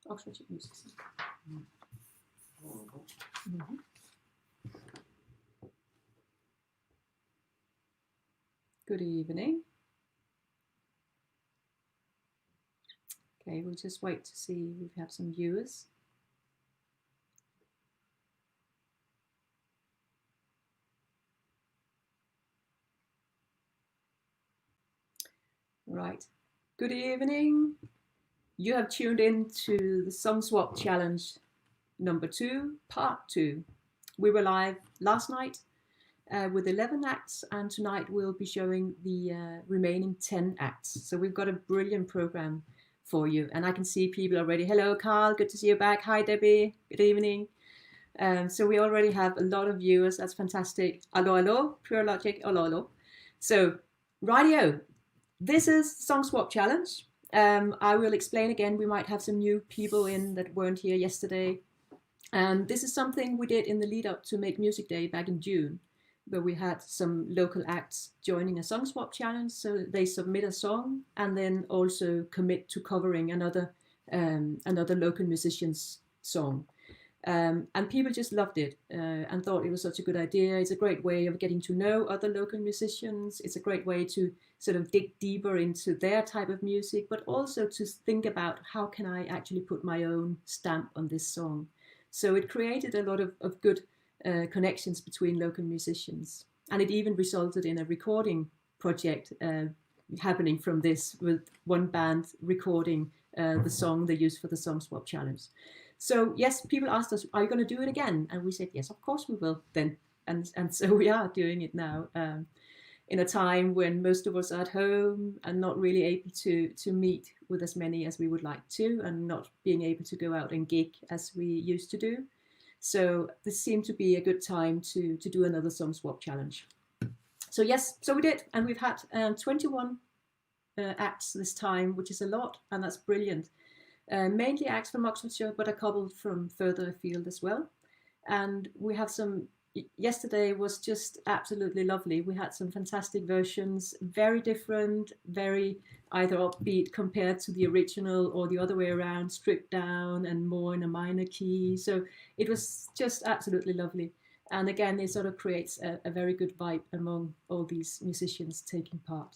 Oxfordshire Music Centre. Mm-hmm. Good evening. Okay, we'll just wait to see if we have some viewers. Right. Good evening. You have tuned in to the Song Swap Challenge number 2, part 2. We were live last night with 11 acts, and tonight we'll be showing the remaining 10 acts. So we've got a brilliant program for you, and I can see people already. Hello, Carl. Good to see you back. Hi, Debbie. Good evening. So we already have a lot of viewers. That's fantastic. Hello, hello. Pure Logic. Hello, hello. So, radio. This is Song Swap Challenge. I will explain again. We might have some new people in that weren't here yesterday. This is something we did in the lead up to Make Music Day back in June, where we had some local acts joining a Song Swap Challenge. So they submit a song and then also commit to covering another local musician's song. And people just loved it and thought it was such a good idea. It's a great way of getting to know other local musicians. It's a great way to sort of dig deeper into their type of music, but also to think about how can I actually put my own stamp on this song. So it created a lot of good connections between local musicians. And it even resulted in a recording project happening from this, with one band recording the song they used for the Song Swap Challenge. So yes, people asked us, are you going to do it again? And we said, yes, of course we will then. And so we are doing it now in a time when most of us are at home and not really able to meet with as many as we would like to, and not being able to go out and gig as we used to do. So this seemed to be a good time to do another Song Swap Challenge. So yes, so we did. And we've had 21 acts this time, which is a lot, and that's brilliant. Mainly acts from Oxfordshire, but a couple from further afield as well. And we have some, yesterday was just absolutely lovely. We had some fantastic versions, very different, very either upbeat compared to the original or the other way around, stripped down and more in a minor key. So it was just absolutely lovely. And again, it sort of creates a very good vibe among all these musicians taking part.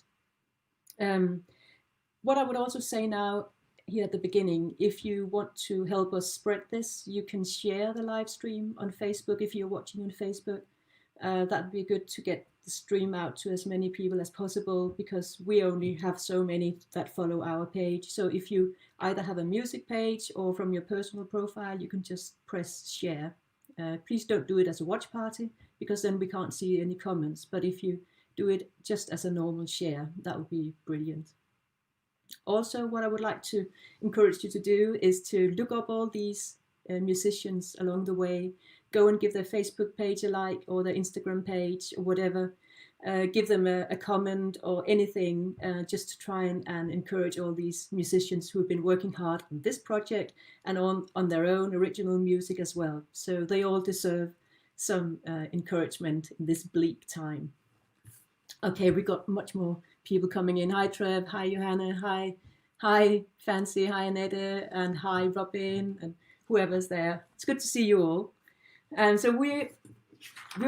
What I would also say now, here at the beginning, if you want to help us spread this, you can share the live stream on Facebook if you're watching on Facebook. That would be good to get the stream out to as many people as possible, because we only have so many that follow our page. So if you either have a music page or from your personal profile, you can just press share. Please don't do it as a watch party, because then we can't see any comments. But if you do it just as a normal share, that would be brilliant. Also, what I would like to encourage you to do is to look up all these musicians along the way. Go and give their Facebook page a like, or their Instagram page, or whatever. Give them a comment or anything, just to try and encourage all these musicians who have been working hard on this project and on their own original music as well. So they all deserve some encouragement in this bleak time. Okay, we got much more people coming in. Hi, Trev. Hi, Johanna. Hi, Fancy. Hi, Annette. And hi, Robin. And whoever's there. It's good to see you all. And so we're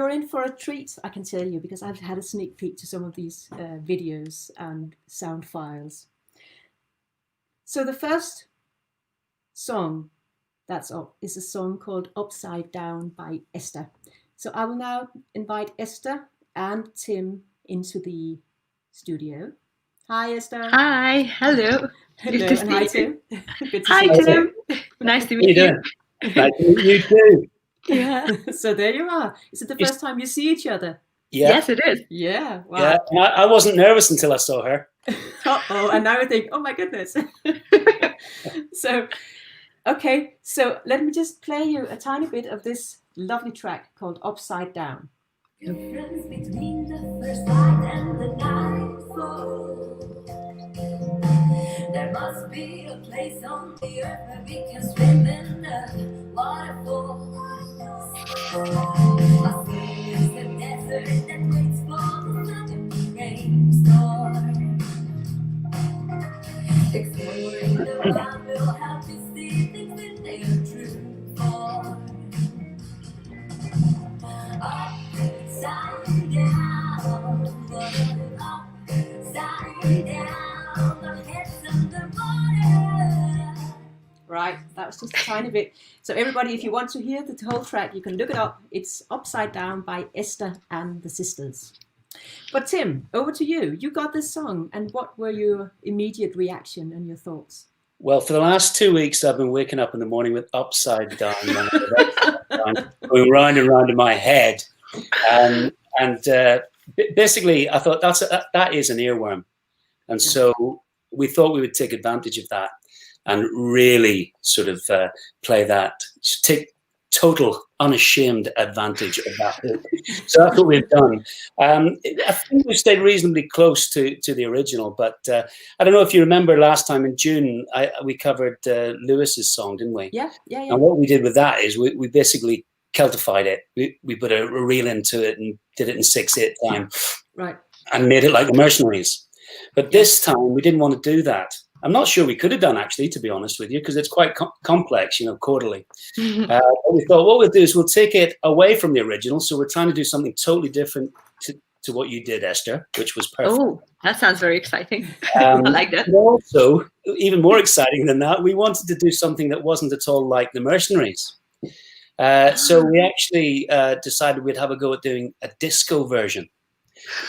in for a treat, I can tell you, because I've had a sneak peek to some of these videos and sound files. So the first song that's up is a song called Upside Down by Esther. So I will now invite Esther and Tim into the studio. Hi, Esther. Hi, hello. Hello, and hi, Tim. Good to hi, see Tim. You. Nice to meet you. Nice to meet you too. Yeah. So there you are. Is it the first time you see each other? Yeah. Yes, it is. Yeah. Wow. Yeah. I wasn't nervous until I saw her. Uh-oh. And now I think, oh my goodness. So, okay. So let me just play you a tiny bit of this lovely track called Upside Down. Difference between the first night and the night before. There must be a place on the earth where we can swim in the waterfall. My soul is the desert that waits for the sudden rainstorm. Exploring the wild will help you see things all the heads underwater. Right, that was just a tiny bit. So everybody, if you want to hear the whole track, you can look it up. It's Upside Down by Esther and the Sisters. But Tim, over to you. You got this song, and what were your immediate reaction and your thoughts? Well, for the last 2 weeks, I've been waking up in the morning with upside down, going round and round in my head. Basically, I thought that is an earworm. And so we thought we would take advantage of that and really sort of play that, take total unashamed advantage of that hook. So that's what we've done. I think we've stayed reasonably close to the original, but I don't know if you remember last time in June, we covered Lewis's song, didn't we? Yeah. And what we did with that is we basically Celtified it. We put a reel into it and did it in 6/8 time. Right. And made it like the Mercenaries. But this time we didn't want to do that. I'm not sure we could have done, actually, to be honest with you, because it's quite complex, chordally. But we thought what we'll do is we'll take it away from the original. So we're trying to do something totally different to what you did, Esther, which was perfect. Oh, that sounds very exciting. I like that. And also, even more exciting than that, we wanted to do something that wasn't at all like the Mercenaries. So we actually decided we'd have a go at doing a disco version.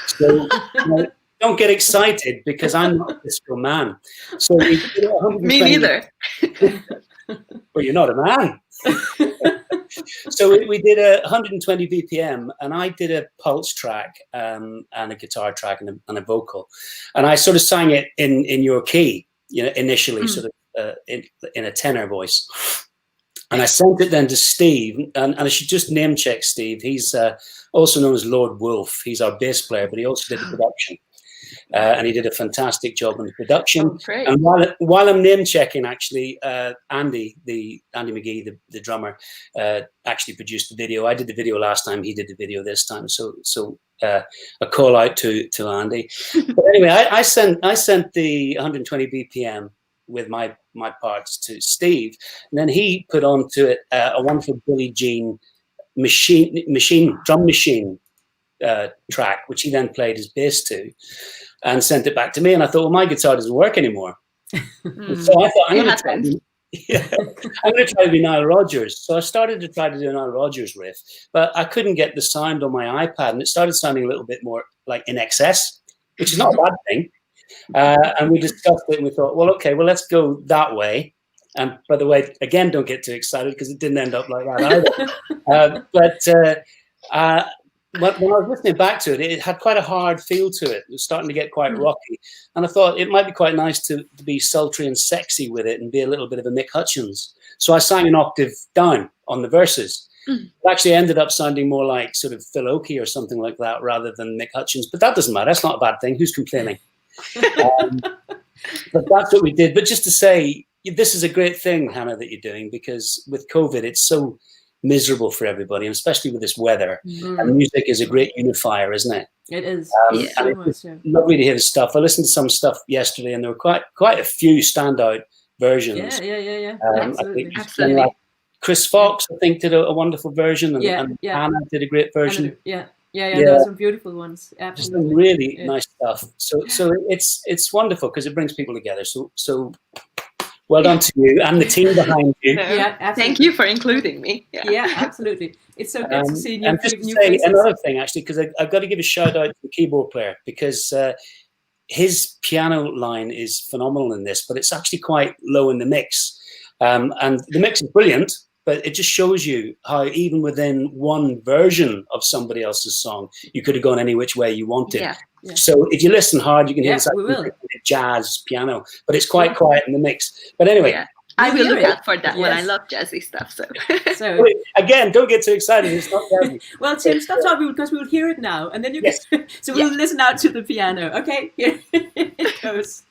So don't get excited because I'm not a disco man. So we did 120. Me neither. Well, you're not a man. So we did 120 BPM, and I did a pulse track and a guitar track and a vocal, and I sort of sang it in your key, initially, sort of in a tenor voice. And I sent it then to Steve, and I should just name check Steve. He's also known as Lord Wolf. He's our bass player, but he also did the production. And he did a fantastic job on the production. Oh, great. And while I'm name checking, actually, Andy McGee, the drummer, actually produced the video. I did the video last time. He did the video this time. So a call out to Andy. But anyway, I sent the 120 BPM with my parts to Steve, and then he put onto it a wonderful Billie Jean drum machine track, which he then played his bass to, and sent it back to me. And I thought, well, my guitar doesn't work anymore. So I thought, I'm going to try to do Nile Rodgers. So I started to try to do a Nile Rodgers riff, but I couldn't get the sound on my iPad, and it started sounding a little bit more like In Excess, which is not a bad thing. And we discussed it, and we thought, well, okay, well, let's go that way. And by the way, again, don't get too excited because it didn't end up like that either. But when I was listening back to it, it had quite a hard feel to it. It was starting to get quite rocky. And I thought it might be quite nice to be sultry and sexy with it and be a little bit of a Mick Hutchins. So I sang an octave down on the verses. It actually ended up sounding more like sort of Phil Oakey or something like that rather than Mick Hutchins. But that doesn't matter. That's not a bad thing. Who's complaining? But that's what we did. But just to say, this is a great thing, Hannah, that you're doing, because with COVID, it's so miserable for everybody, and especially with this weather. And music is a great unifier, isn't it? It is. And it's lovely to hear the stuff. I listened to some stuff yesterday, and there were quite a few standout versions. Yeah. Absolutely. Like Chris Fox, I think, did a wonderful version, and Anna did a great version. Yeah. There were some beautiful ones. Absolutely. Just some really nice stuff. So it's wonderful because it brings people together. So well done to you and the team behind you. Yeah, absolutely. Thank you for including me. Yeah, absolutely. It's so good to see new, and just to new say faces. another thing, actually, because I've got to give a shout out to the keyboard player, because his piano line is phenomenal in this, but it's actually quite low in the mix. And the mix is brilliant, but it just shows you how even within one version of somebody else's song, you could have gone any which way you wanted. Yeah. So if you listen hard, you can hear we jazz piano, but it's quite quiet in the mix. But anyway, I will look out for that one. I Yes. love jazzy stuff. So So, again, don't get too excited. It's not jazzy. well, Tim, stop talking because we will hear it now, and then you Yes. can. So we'll listen out to the piano. Okay, here it goes.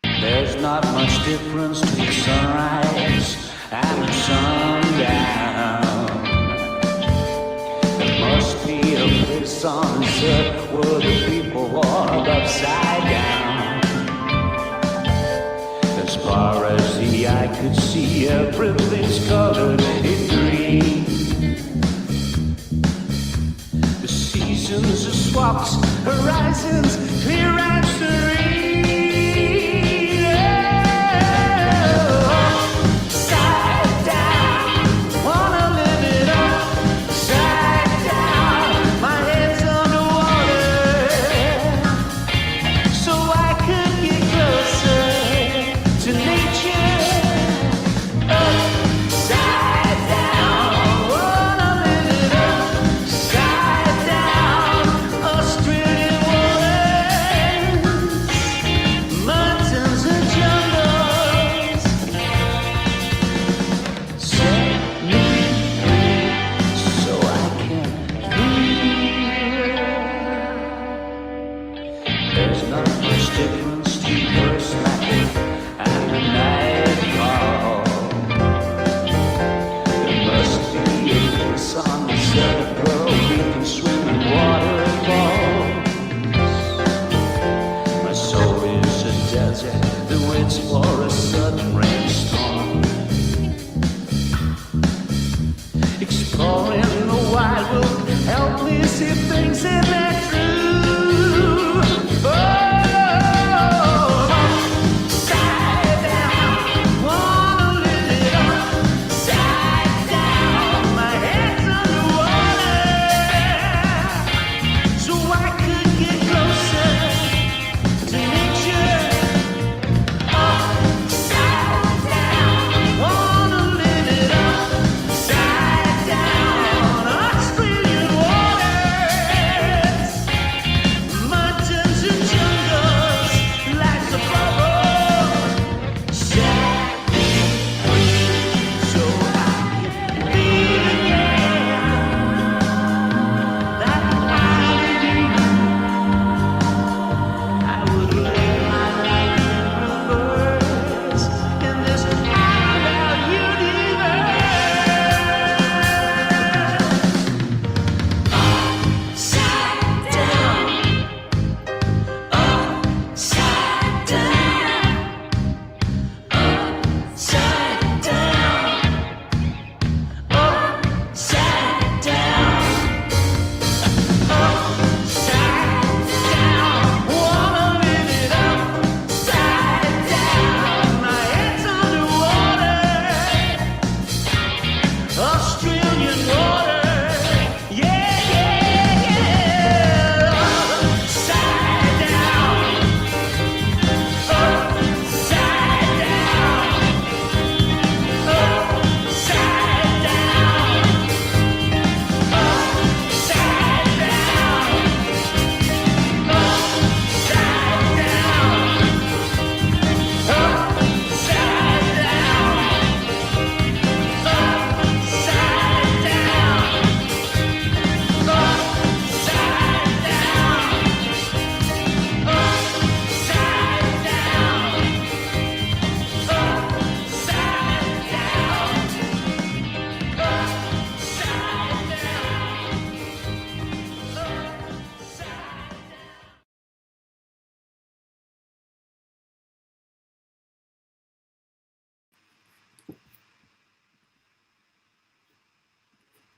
There's not much difference between sunrise and the sundown. There must be a place on this earth where the people walk upside down. As far as the eye could see, everything's colored in green. Oceans are swapped, horizons clear and serene. Upside down, wanna live it upside down. My head's underwater, so I could get closer to nature. Upside down, wanna live it upside down. Australian waters, mountains and jungles. Set me free so I can breathe. There's not much difference to first light and the nightfall. There must be a place on the southern world we can swim in waterfalls. My soul is a desert that waits for a sudden rainstorm. Exploring the wide world, help me see things in their true. Upside down, wanna live it upside down. My head's underwater, so I could get closer to nature. Upside down, wanna live it upside down. Australian waters, mountains and jungles, lights above all. Set me free so I can be again. That I would lay my life in reverse in this parallel universe. Upside down, upside down, upside down, upside down, upside down. Wanna live it upside down. My head's underwater, Australian water. Yeah, yeah, yeah. Upside down, upside down, upside down, upside down, upside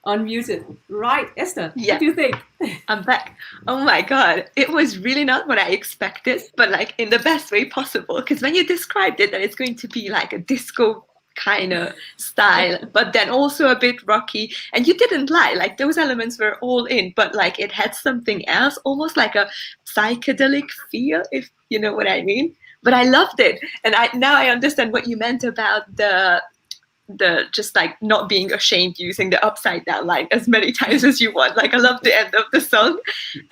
Unmuted. Right, Esther, Yeah. what do you think? I'm back. Oh my God. It was really not what I expected, but like in the best way possible. Because when you described it, that it's going to be like a disco kind of style, but then also a bit rocky. And you didn't lie, like those elements were all in, but like it had something else, almost like a psychedelic feel, if you know what I mean. But I loved it. And now I understand what you meant about the just like not being ashamed using the upside down line as many times as you want. Like I love the end of the song.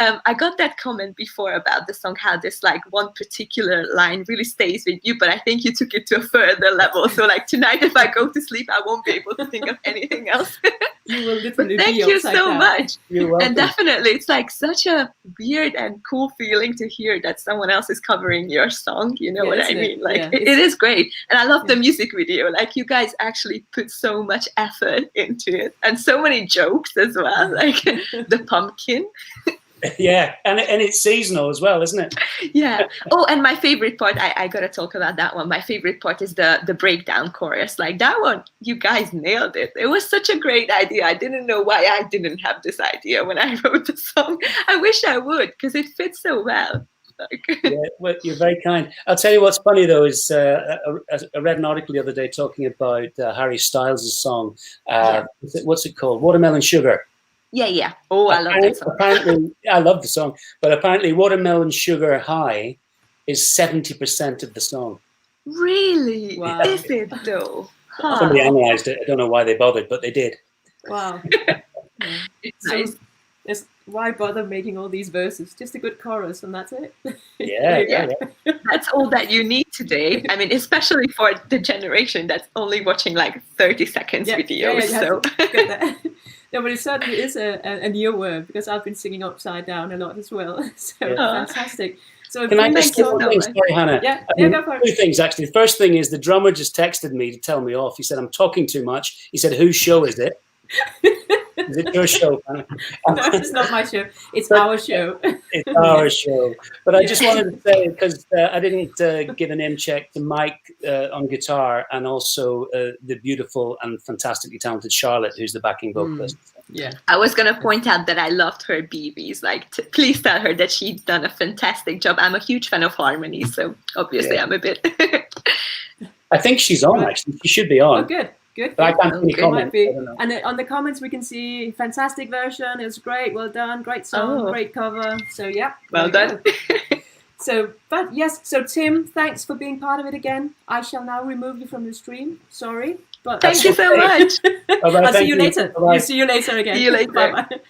I got that comment before about the song, how this like one particular line really stays with you, but I think you took it to a further level. So like tonight, if I go to sleep, I won't be able to think of anything else. You will literally Thank be you upside so down. much. You're welcome. And definitely, it's like such a weird and cool feeling to hear that someone else is covering your song. You know Yeah, what I isn't it? mean? Like Yeah. it is great. And I love Yeah. the music video. Like you guys actually put so much effort into it and so many jokes as well. Like the pumpkin. Yeah, and it's seasonal as well, isn't it? Yeah. Oh, and my favorite part, I gotta talk about that one. My favorite part is the breakdown chorus. Like that one, you guys nailed it. It was such a great idea. I didn't know why I didn't have this idea when I wrote the song. I wish I would, because it fits so well. Yeah, well, you're very kind. I'll tell you what's funny though is I read an article the other day talking about Harry Styles' song. What's it called? Watermelon Sugar. Yeah. Oh, I love that song. Apparently, I love the song, but apparently, Watermelon Sugar High is 70% of the song. Really? Wow. Is it though? Huh. Somebody analysed it. I don't know why they bothered, but they did. Wow. Yeah. It's So nice. why bother making all these verses? Just a good chorus and that's it. Yeah. That's all that you need today. I mean, especially for the generation that's only watching like 30 seconds videos. So. No, but it certainly is a new word because I've been singing upside down a lot as well. So fantastic. So can I just say one thing? Sorry, Hannah. Go for it. Two things actually. The first thing is the drummer just texted me to tell me off. He said I'm talking too much. He said, "Whose show is it?" Is it your show, Hannah? No, it's not my show. It's our show. It's our show. But I just wanted to say, because I didn't give a name check to Mike on guitar and also the beautiful and fantastically talented Charlotte, who's the backing vocalist. Yeah. I was going to point out that I loved her BBs. Like, please tell her that she's done a fantastic job. I'm a huge fan of harmonies, so obviously I'm a bit... I think she's on, actually. She should be on. Oh, good. Good. But I can't see any comments. And on the comments, we can see fantastic version. It was great. Well done. Great song. Great cover. So, yeah. Well done. So, but yes. So, Tim, thanks for being part of it again. I shall now remove you from the stream. Sorry. But thank you so much. I'll see you later. I'll see you later again. See you later. Bye-bye.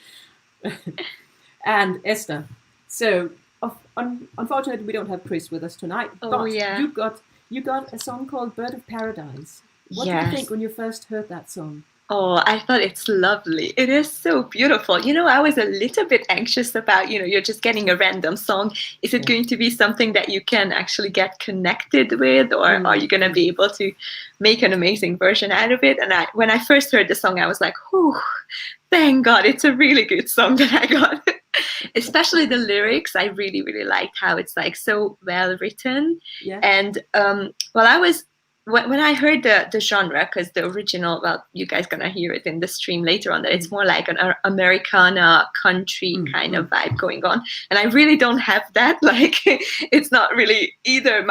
And Esther. So, unfortunately, we don't have Chris with us tonight. But you got a song called Bird of Paradise. What did you think when you first heard that song? Oh, I thought it's lovely. It is so beautiful. You know, I was a little bit anxious about, you're just getting a random song. Is it going to be something that you can actually get connected with, or are you going to be able to make an amazing version out of it? And when I first heard the song, I was like, oh, thank God, it's a really good song that I got. Especially the lyrics, I really, really liked how it's like so well written. Yeah. And when I heard the genre, because the original, well, you guys gonna hear it in the stream later on, that it's more like an Americana country kind of vibe going on, and I really don't have that. Like, it's not really either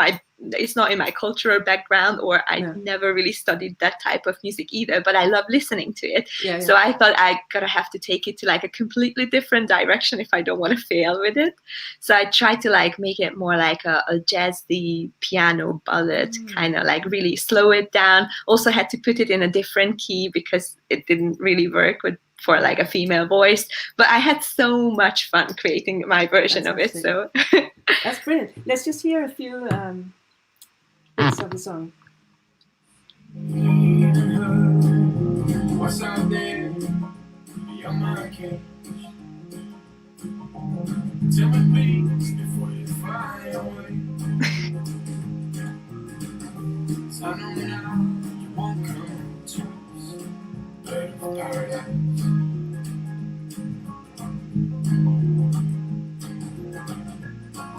it's not in my cultural background, or I never really studied that type of music either, but I love listening to it. So I thought I gotta have to take it to like a completely different direction if I don't want to fail with it. So I tried to like make it more like a jazzy piano ballad, kind of like really slow it down. Also had to put it in a different key because it didn't really work for like a female voice, but I had so much fun creating my version of it. So that's brilliant. Let's just hear a few bits of the song. What's out there beyond my cage? Tell me please before you fly away. So I know now you won't come to us, bird of paradise.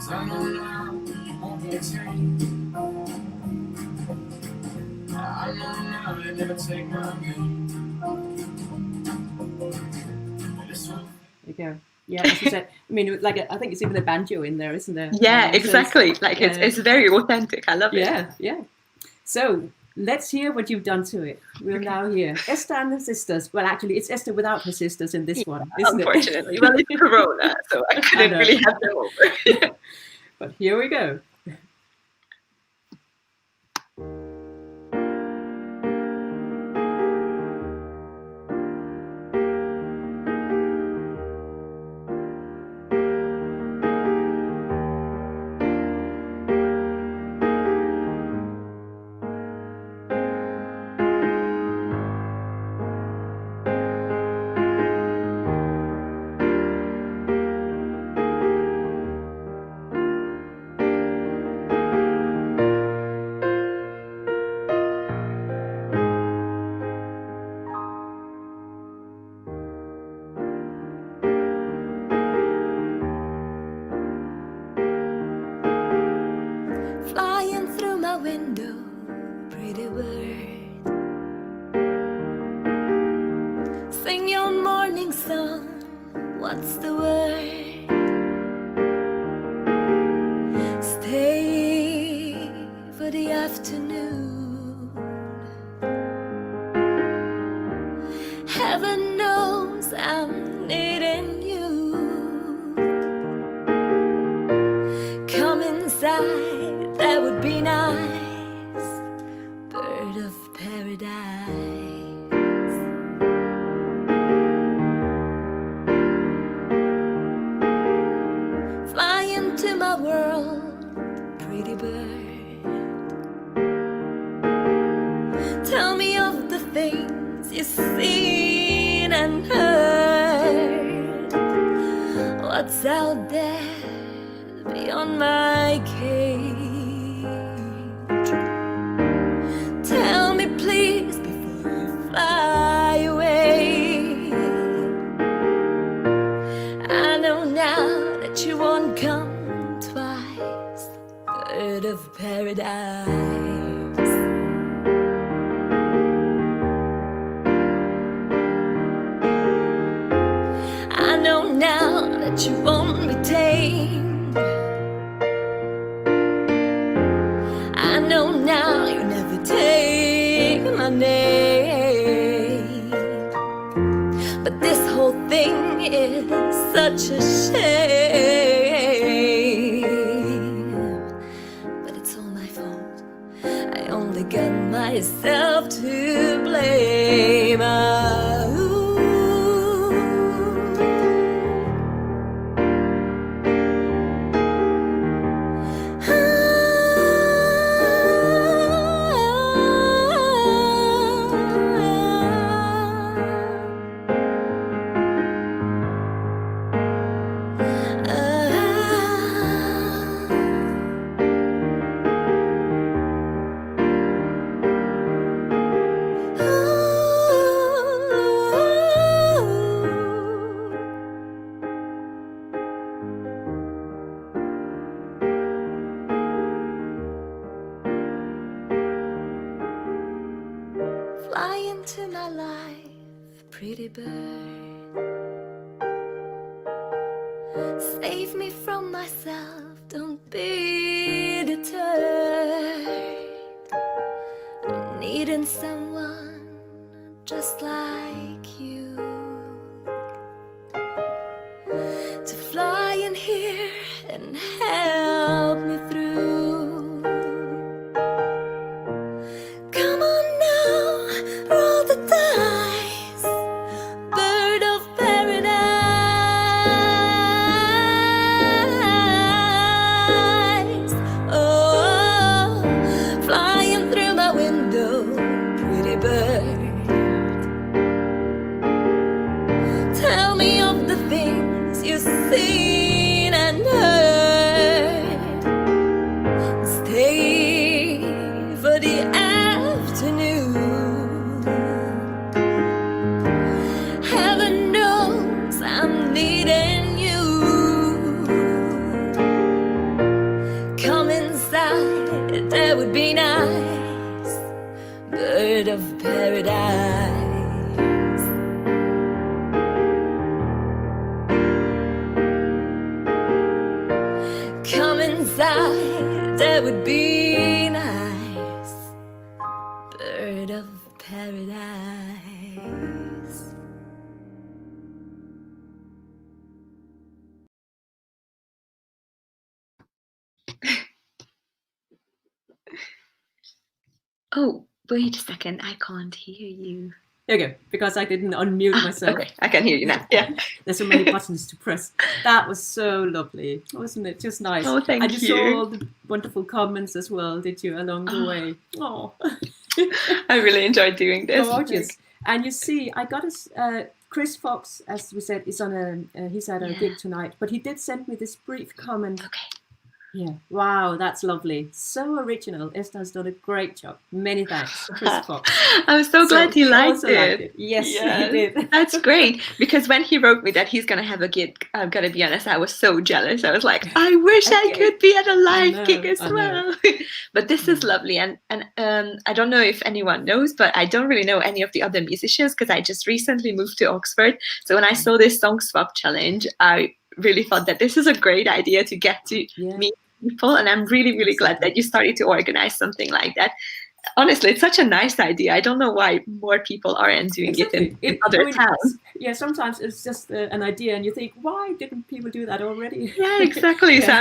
So I know now you won't be tamed. I know now you never take my name. There you go. Yeah, as you said. I mean, like I think it's even a banjo in there, isn't there? Yeah, exactly. Like it's very authentic. I love it. Yeah. So let's hear what you've done to it. We'll now hear Esther and her sisters. Well, actually, it's Esther without her sisters in this one, isn't unfortunately. Well, it's Corona, so I couldn't really have them over. But here we go. what's the word? Stay for the afternoon. Heaven knows I'm needing you. Come inside, that would be nice. Bird of paradise. Fly into my world, pretty bird. Tell me of the things you've seen and heard. What's out there beyond my cage? Tell me please before you fly away. I know now that you won't come twice. Bird of paradise. I know now that you won't be tamed. I know now you never take my name. But this whole thing is such a shame. But it's all my fault. I only got myself to blame. Fly into my life, pretty bird. Save me from myself, don't be deterred. Needing someone just like you to fly in here and help me through. Come on now, roll the dice, bird of paradise. Oh, flying through my window, pretty bird. Tell me of the things you've seen and heard. Stay for the afternoon. Heaven knows I'm needing you. Come inside, that would be nice. Bird of paradise. Come inside, that would be nice. Bird of paradise. Oh, wait a second. I can't hear you. There you go, because I didn't unmute myself. Okay, I can hear you now. Yeah. There's so many buttons to press. That was so lovely, wasn't it? Just nice. Oh, thank and you saw you. all the wonderful comments as well, did you, along the way? Oh, I really enjoyed doing this. gorgeous. And you see, I got Chris Fox, as we said, is on he's at a gig tonight, but he did send me this brief comment. Okay. Yeah. Wow, that's lovely. So original. Esther has done a great job. Many thanks, Chris Fox. I'm so glad he liked it. Yes, he did. That's great. Because when he wrote me that he's going to have a gig, I'm going to be honest, I was so jealous. I was like, I wish I could be at a live gig as well. But this is lovely. And I don't know if anyone knows, but I don't really know any of the other musicians because I just recently moved to Oxford. So when I saw this song swap challenge, I really thought that this is a great idea to get to meet people, and I'm really glad that you started to organize something like that. Honestly, it's such a nice idea. I don't know why more people aren't doing it in other towns. Yeah, sometimes it's just an idea and you think, why didn't people do that already? Yeah, exactly. So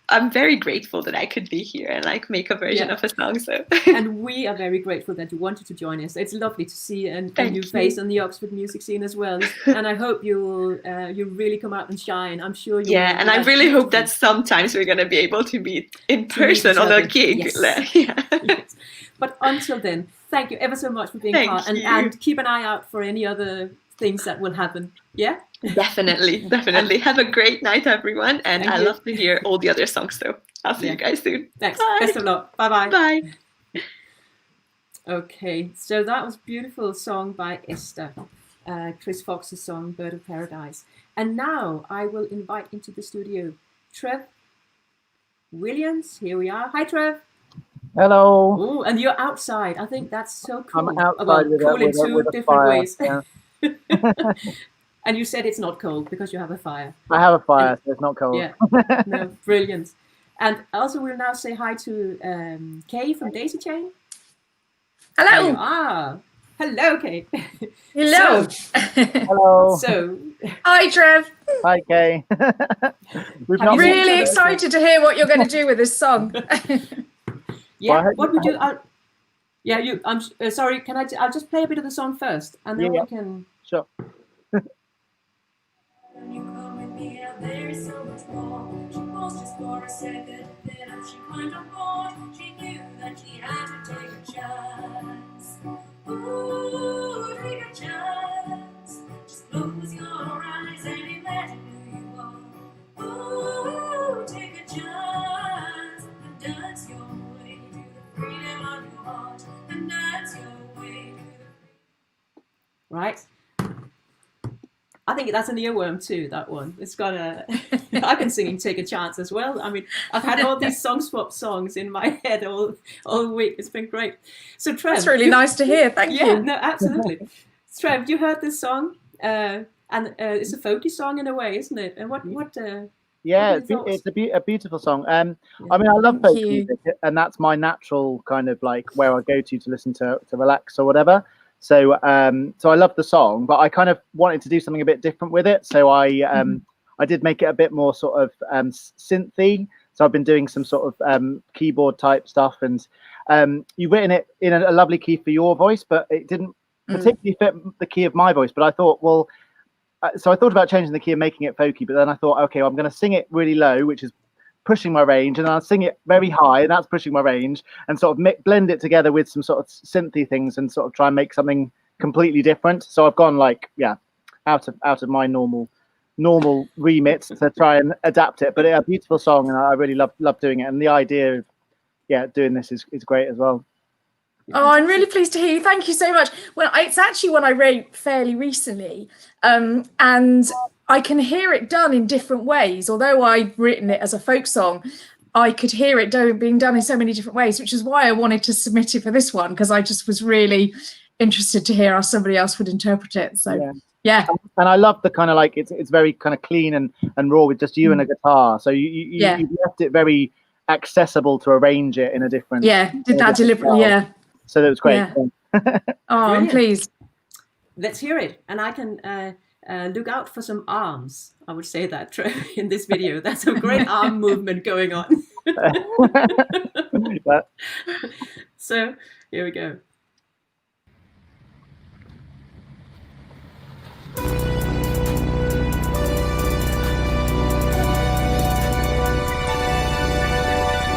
I'm very grateful that I could be here and like make a version of a song. So and we are very grateful that you wanted to join us. It's lovely to see a new face on the Oxford music scene as well. And I hope you really come out and shine. I'm sure you will. Yeah, and I really hope that sometimes we're going to be able to meet in person on a gig. Yes. Yes. But until then, thank you ever so much for being part, and keep an eye out for any other things that will happen. Yeah? Definitely. Have a great night, everyone. And I love to hear all the other songs, so I'll see you guys soon. Thanks. Bye. Best of luck. Bye-bye. Bye. Okay, so that was a beautiful song by Esther, Chris Fox's song, Bird of Paradise. And now I will invite into the studio Trev Williams. Here we are. Hi, Trev. Hello. Oh, and you're outside. I think that's so cool. I'm outside cool in two different fire, ways. Yeah. And you said it's not cold because you have a fire. I have a fire, so it's not cold. Yeah. No, brilliant. And also we'll now say hi to Kay from Daisy Chain. Hello. Ah, hello, Kay. Hello. Hello. So, hi, Trev. Hi, Kay. I'm really excited to hear what you're going to do with this song. Yeah, well, what would you? I'm sorry. Can I'll just play a bit of the song first, and then we can. Sure. You come with me out there is so much more. She paused just for a second, then up she climbed on board. She knew that she had to take a chance. Ooh, take a chance. Just close your eyes and imagine who you are. Ooh, take a chance and dance your way to the freedom of your heart, and dance your way to the Right. I think that's an earworm too, that one. It's got a... I've been singing Take a Chance as well. I mean, I've had all these song swap songs in my head all week. It's been great. So, Trev... That's really nice to hear. Thank you. Yeah, no, absolutely. Trev, you heard this song? And it's a folky song in a way, isn't it? And what yeah, it's a beautiful song. I mean, I love folk music, and that's my natural kind of like where I go to listen to relax or whatever. So so I love the song, but I kind of wanted to do something a bit different with it. So I did make it a bit more sort of synthy. So I've been doing some sort of keyboard type stuff, and you've written it in a lovely key for your voice, but it didn't particularly fit the key of my voice. But I thought, well, so I thought about changing the key and making it folky, but then I thought, okay, well, I'm going to sing it really low, which is pushing my range, and then I'll sing it very high, and that's pushing my range, and sort of blend it together with some sort of synthy things and sort of try and make something completely different. So I've gone like, out of my normal remit to try and adapt it. But it's a beautiful song, and I really love doing it. And the idea of doing this is great as well. Oh, I'm really pleased to hear you. Thank you so much. Well, it's actually one I wrote fairly recently, and I can hear it done in different ways. Although I'd written it as a folk song, I could hear it being done in so many different ways, which is why I wanted to submit it for this one, because I just was really interested to hear how somebody else would interpret it. So yeah. And I love the kind of like it's very kind of clean and raw with just you and a guitar. So you left it very accessible to arrange it in a different. Yeah, did that deliberately. Style. Yeah. So that was great. Yeah. Oh, I'm pleased. Let's hear it, and I can look out for some arms. I would say that, Trev, in this video. That's a great arm movement going on. So here we go.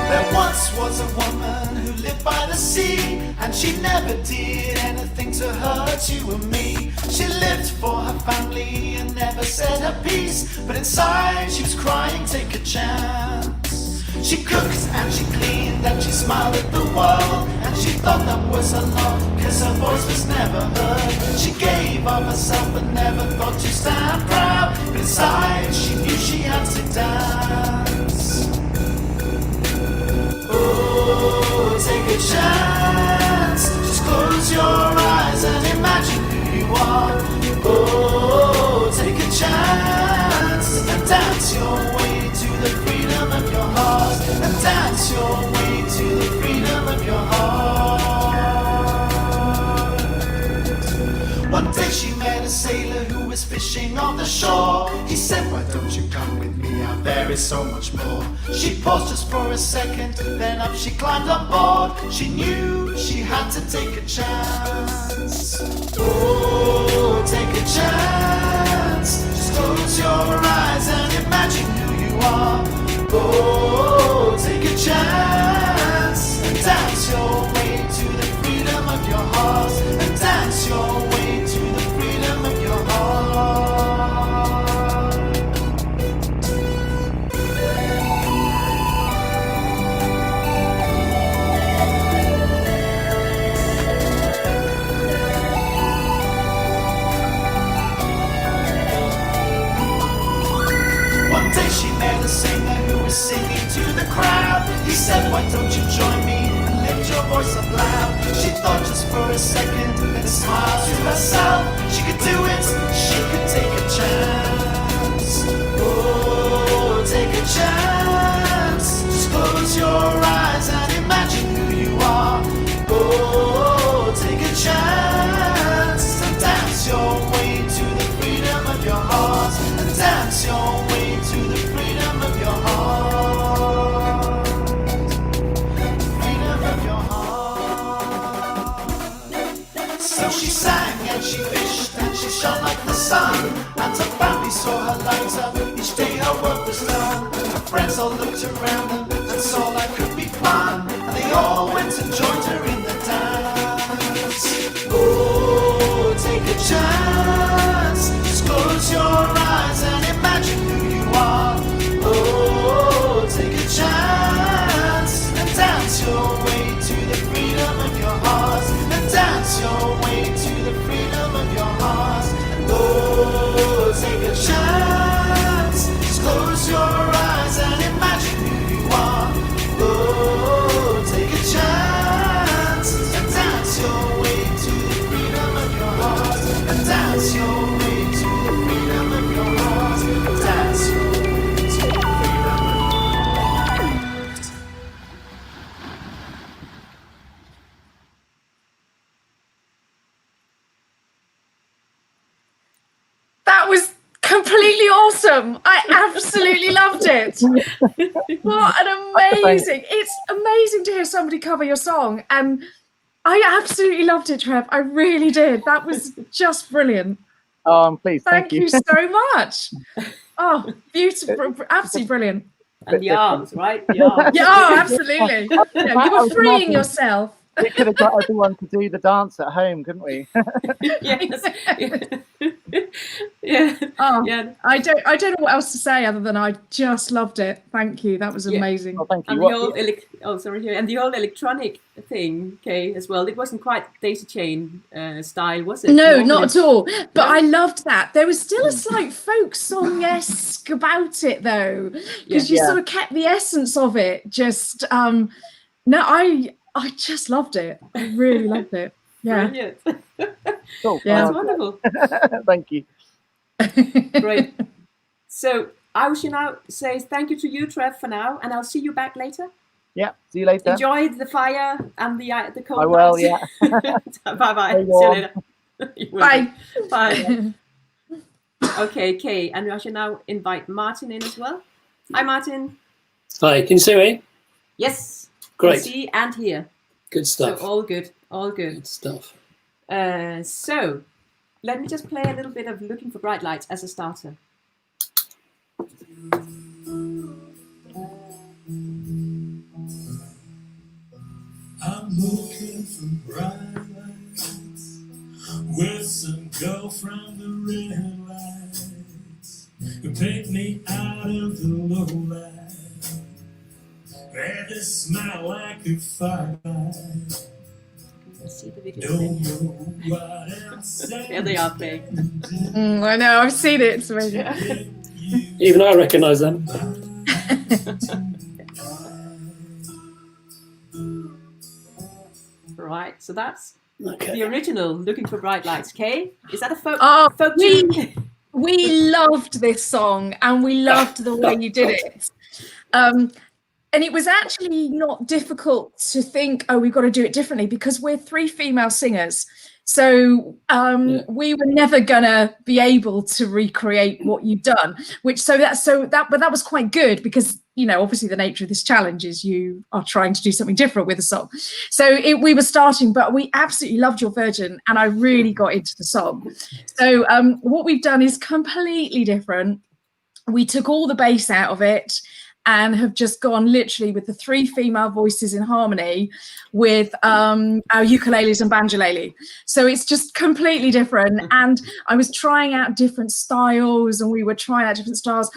There once was a woman who lived by the sea, and she never did anything to hurt you and me. She lived for her family and never said her piece, but inside she was crying, take a chance. She cooked and she cleaned and she smiled at the world, and she thought that was a lot, cause her voice was never heard. She gave of herself but never thought to stand proud, but inside she knew she had to dance. Oh, take a chance, just close your eyes and imagine who you are. Oh, take a chance and dance your way to the freedom of your heart, and dance your way to the freedom of your heart. One day she met a sailor who was fishing on the shore. He said, why don't you come with me, out there is so much more. She paused just for a second, then up she climbed on board. She knew she had to take a chance. Oh, take a chance, just close your eyes and imagine who you are. Oh, take a chance and dance your way to the freedom of your heart, and dance your way to the freedom of your heart. One day she met a singer who was singing to the crowd. He said, why don't you join me and lift your voice up loud. She thought just for a second, then smiled to herself. She could do it, she could take a chance. Oh, take a chance, just close your eyes and imagine who you are. Oh, take a chance and dance your way to the freedom of your heart, and dance your way to the freedom of your heart. Freedom of your heart. So she sang and she fished and she shone like the sun, and her family saw her light up each day her work was done. Her friends all looked around them and saw life could be fun, and they all went and joined her in the dance. Oh, take a chance, just close your eyes and imagine who you are. Oh, take a chance and dance your way to the freedom of your heart, and dance your way to the freedom of your heart. Oh, take a chance, just close your eyes and imagine who you are. Oh, take a chance and dance your way to the freedom of your heart, and dance your way to the freedom of your heart, and dance your way to the freedom of your heart. That was completely awesome. I absolutely loved it. What an amazing, it's amazing to hear somebody cover your song. And I absolutely loved it, Trev. I really did. That was just brilliant. Oh, I'm pleased. Thank you so much. Oh, beautiful. Absolutely brilliant. And the arms, right? The arms. Yeah, oh, absolutely. Yeah, you were freeing yourself. We could have got everyone to do the dance at home, couldn't we? Yes. Yeah. Oh, Yeah. I don't know what else to say other than I just loved it. Thank you. That was amazing. Oh, thank you. And the whole and the whole electronic thing, okay, as well. It wasn't quite daisy chain style, was it? No, not at all. But I loved that. There was still a slight folk song-esque about it, though, because you sort of kept the essence of it. Just I just loved it. I really loved it. Yeah. Brilliant. Cool. Yeah. That's wonderful. Thank you. Great. So I shall now say thank you to you, Trev, for now, and I'll see you back later. Yeah. See you later. Enjoy the fire and the cold. I will. nights. Yeah. Bye-bye. Stay See you warm. later. You will Bye. do. Bye. Okay, Kay, and I shall now invite Martin in as well. Hi, Martin. Hi, can you see me? Yes. Great. See and hear. Good stuff. So all good. All good. Good stuff. So let me just play a little bit of Looking for Bright Lights as a starter. I'm looking for bright lights with some glow from the red lights to take me out of the low light. Where they smile like a firelight. Let's see the video. Don't know what else. There they are playing. I know, I've seen it. It's amazing. Even I recognise them. Right, so that's Okay. the original Looking for Bright Lights. Kay, is that a folk we, tune? we loved this song and we loved the way you did it. And it was actually not difficult to think, oh, we've got to do it differently because we're 3 female singers. So we were never gonna be able to recreate what you've done, but that was quite good because, you know, obviously the nature of this challenge is you are trying to do something different with a song. So we were starting, but we absolutely loved your version and I really got into the song. So what we've done is completely different. We took all the bass out of it and have just gone literally with the 3 female voices in harmony with our ukuleles and banjolele. So it's just completely different. And I was trying out different styles and we were trying out different styles.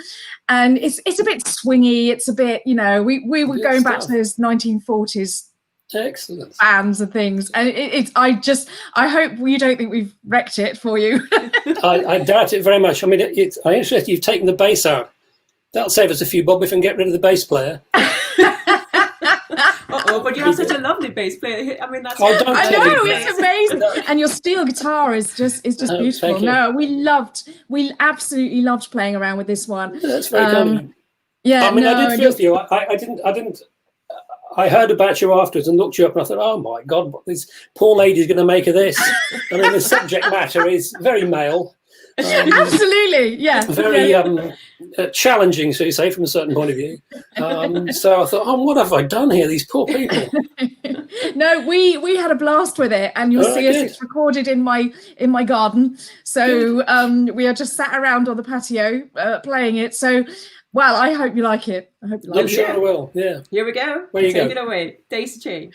And it's a bit swingy. It's a bit, you know, we were going back to those 1940s Excellent bands and things. And I hope you don't think we've wrecked it for you. I doubt it very much. I mean, I'm interested you've taken the bass out. That'll save us a few bob if we can get rid of the bass player. But you have such a lovely bass player. I mean, that's. I know, it's amazing, and your steel guitar is just beautiful. No, we absolutely loved playing around with this one. That's very kind. Yeah, I mean, I did feel for you. I didn't. I heard about you afterwards and looked you up, and I thought, oh my God, what this poor lady's going to make of this? I mean, the subject matter is very male. Absolutely, yeah. Very challenging, so you say, from a certain point of view. So I thought, oh, what have I done here? These poor people. No, we had a blast with it, and you'll see us. It's recorded in my garden. So we are just sat around on the patio playing it. So, well, I hope you like it. I'm sure I will. Yeah. Here we go. Take it away, Daisy Chain.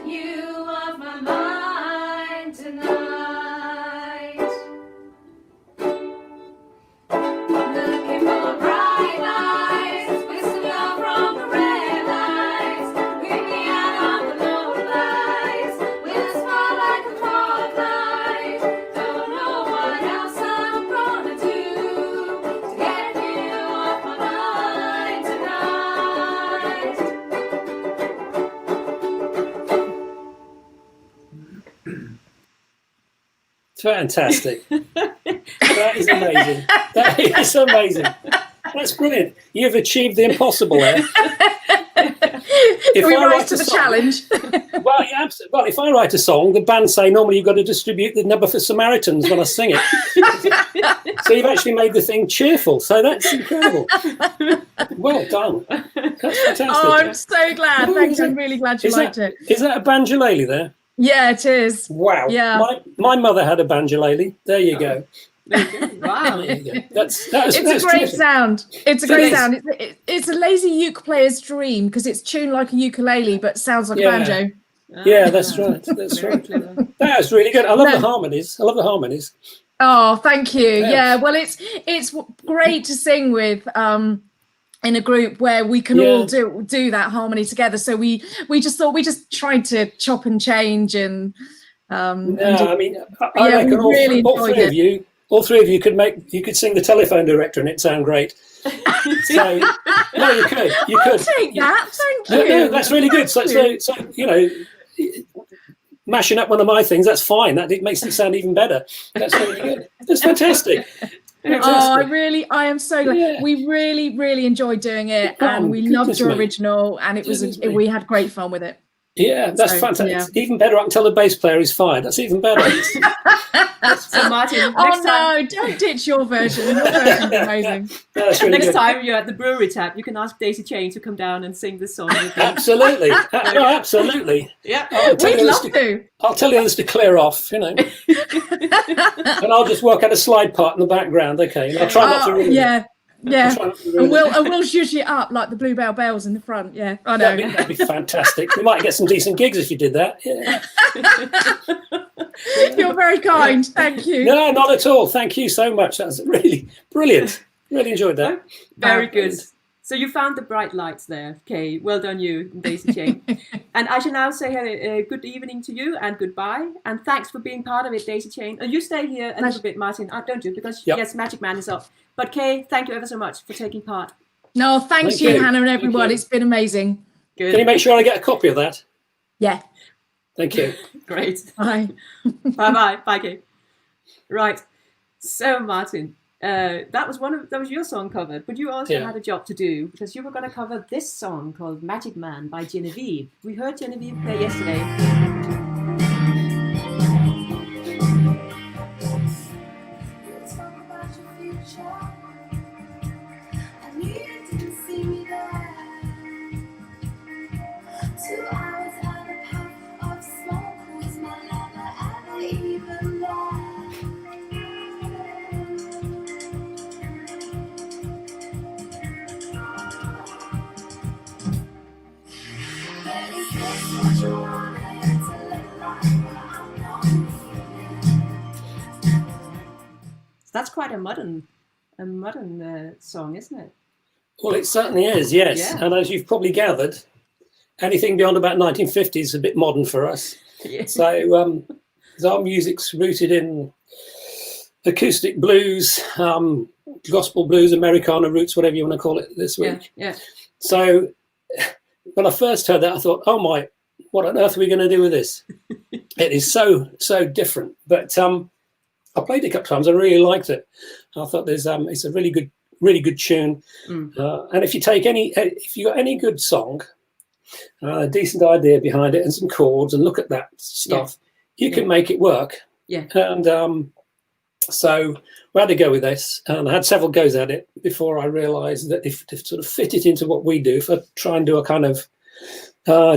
you off my mind tonight. Looking for bright lights, whistling out from the red lights, bring me out of the low lights, with a smile like a fog light. Don't know what else I'm gonna do to get you off my mind tonight. It's fantastic. That is amazing. That is amazing. That's brilliant. You've achieved the impossible there. If we I rise write to a the song- challenge. Well, yeah, absolutely. Well, if I write a song, the band say normally you've got to distribute the number for Samaritans when I sing it. So you've actually made the thing cheerful. So that's incredible. Well done. That's fantastic. Oh, I'm so glad. Oh, Thank is you. I'm it- really glad you is liked that, it. is that a banjolele there? Yeah, it is. Wow. Yeah. My mother had a banjolele. There you go. There you go. Wow. There you go. That's It's a great terrific. sound. It's a It great is. sound. It's a lazy uke player's dream because it's tuned like a ukulele but sounds like Yeah. a banjo. Yeah, that's right. That's Very right. clever. That's really good. I love No. the harmonies. I love the harmonies. Oh, thank you. Yeah. Yeah, well, it's great to sing with in a group where we can all do that harmony together. So we just thought we just tried to chop and change and No, and I mean, I yeah, we reckon really all enjoyed three it. of you, you could sing the telephone director and it'd sound great. So no, you could. I'll take that. Thank No, you. no, that's really good. So you know, mashing up one of my things, that's fine. That it makes it sound even better. That's really good. That's fantastic. Oh, I am so glad. Yeah. We really enjoyed doing it, Oh, and we goodness loved your me. original, and We had great fun with it. Yeah, that's So, fantastic. yeah. It's even better. I can tell the bass player is fired. That's even better. So Martin, Oh next time, no, don't ditch your version. Your version's amazing. That's really next good. time you're at the brewery tap, you can ask Daisy Chain to come down and sing this song with you. Absolutely. No, absolutely. Yeah. I'll tell We'd you love this to. I'll tell you this to clear off, you know. And I'll just work out a slide part in the background, okay? And I'll try not to ruin it. Yeah. I'll try not to ruin And it. we'll zhuzh it up like the Bluebell Bells in the front. Yeah, I know. That'd be fantastic. We might get some decent gigs if you did that. Yeah. You're very kind. Thank you. No, not at all. Thank you so much. That's really brilliant. Really enjoyed that. Very good. So you found the bright lights there. Okay, well done you, Daisy Chain. And I shall now say good evening to you and goodbye. And thanks for being part of it, Daisy Chain. And you stay here a little bit, Martin, don't you? Because Yep. yes, Magic Man is up. But Kay, thank you ever so much for taking part. No, thanks Thank you, you. Hannah, and Thank everyone. you. It's been amazing. Good. Can you make sure I get a copy of that? Yeah. Thank you. Great. Bye. Bye. Bye, Kay. Right. So Martin, that was your song covered, but you also Yeah. had a job to do because you were going to cover this song called Magic Man by Genevieve. We heard Genevieve play yesterday. That's quite a modern song, isn't it? Well, it certainly is, yes. Yeah. And as you've probably gathered, anything beyond about 1950 is a bit modern for us. Yes. So our music's rooted in acoustic blues, gospel blues, Americana roots, whatever you want to call it this week. Yeah. So when I first heard that, I thought, oh my, what on earth are we going to do with this? It is so different. But I played it a couple of times. I really liked it. I thought it's a really good tune. And if you got any good song, a decent idea behind it and some chords and look at that stuff, you can make it work. Yeah. And so we had to go with this, and I had several goes at it before I realised that if to sort of fit it into what we do, if I try and do a kind of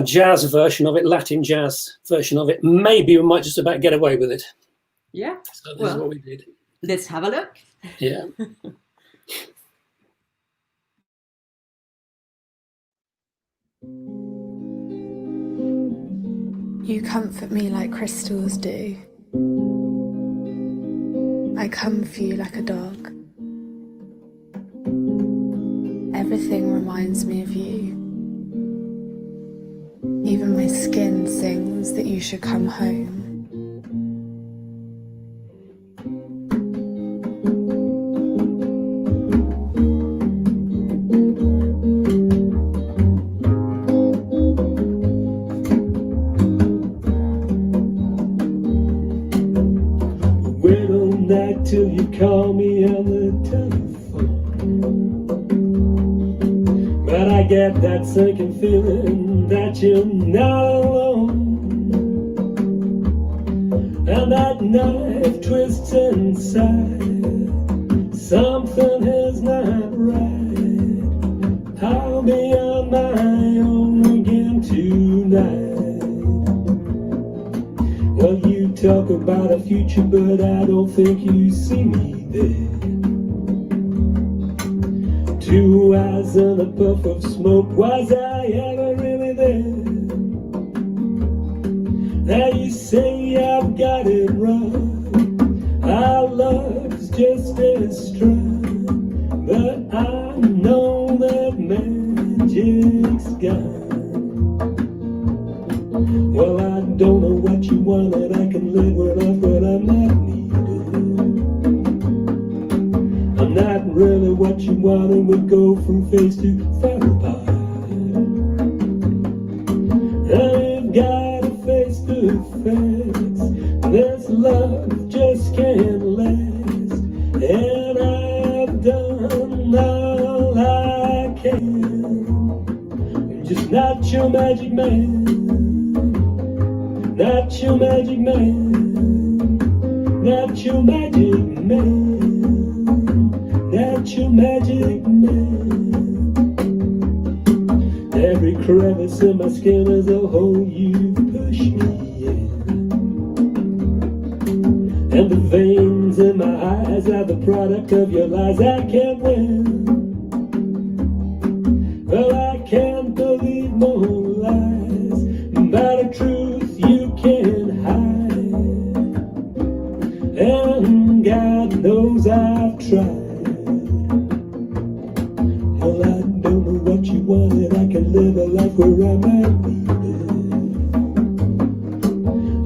jazz version of it, Latin jazz version of it, maybe we might just about get away with it. Yeah. So this is what we did. Let's have a look. Yeah. You comfort me like crystals do. I come for you like a dog. Everything reminds me of you. Even my skin sings that you should come home. Wait all night till you call me on the telephone. But I get that sinking feeling that you're not alone. And that knife twists inside. Something is not right. I'll be on my own again tonight. Well, you talk about a future, but I don't think you see me there. Two eyes and a puff of smoke, was I ever really there? Now you say I've got it wrong, our love's just as strong, but I know that magic's gone. Well, I don't know what you want, and I can live without what I'm not needed. I'm not really what you want, and we go from face to far apart. I've got a face to face. This love just can't last, and I've done all I can. I'm just not your magic man. Not your magic man, not your magic man, not your magic man. Every crevice in my skin is a hole you push me in, and the veins in my eyes are the product of your lies. I can't win. Well, I can't believe more lies about a truth you can't hide, and God knows I've tried. Well, I don't know what you wanted, I can live a life where I'm not needed.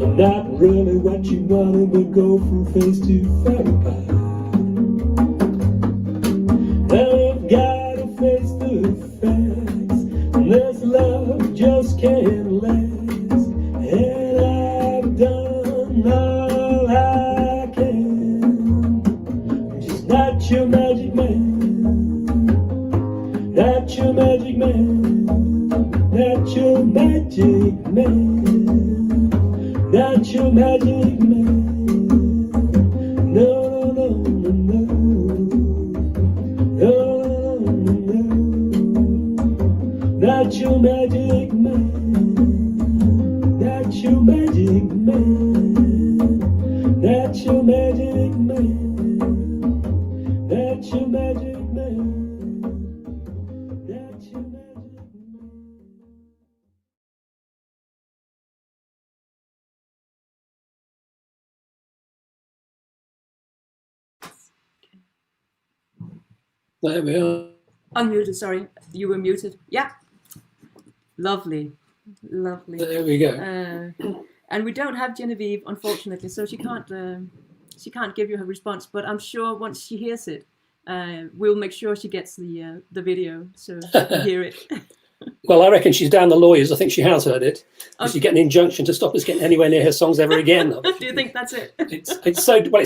I'm not really what you wanted, we go from face to far apart. I've got a face to face, and this love just can't last, and I've done all I can. I'm just not your magic man, not your magic man, not your magic man, not your magic man. No, no, no, no, no, no, no, not your magic man. Not your magic man, not your magic man, not your magic man, not your magic man. There we are. Unmuted, sorry. You were muted. Yeah. Lovely. Lovely. There we go. And we don't have Genevieve, unfortunately, so she can't give you her response. But I'm sure once she hears it, we'll make sure she gets the video so she can hear it. Well, I reckon she's down the lawyers. I think she has heard it. Okay. She's getting an injunction to stop us getting anywhere near her songs ever again. Do you think that's it? It's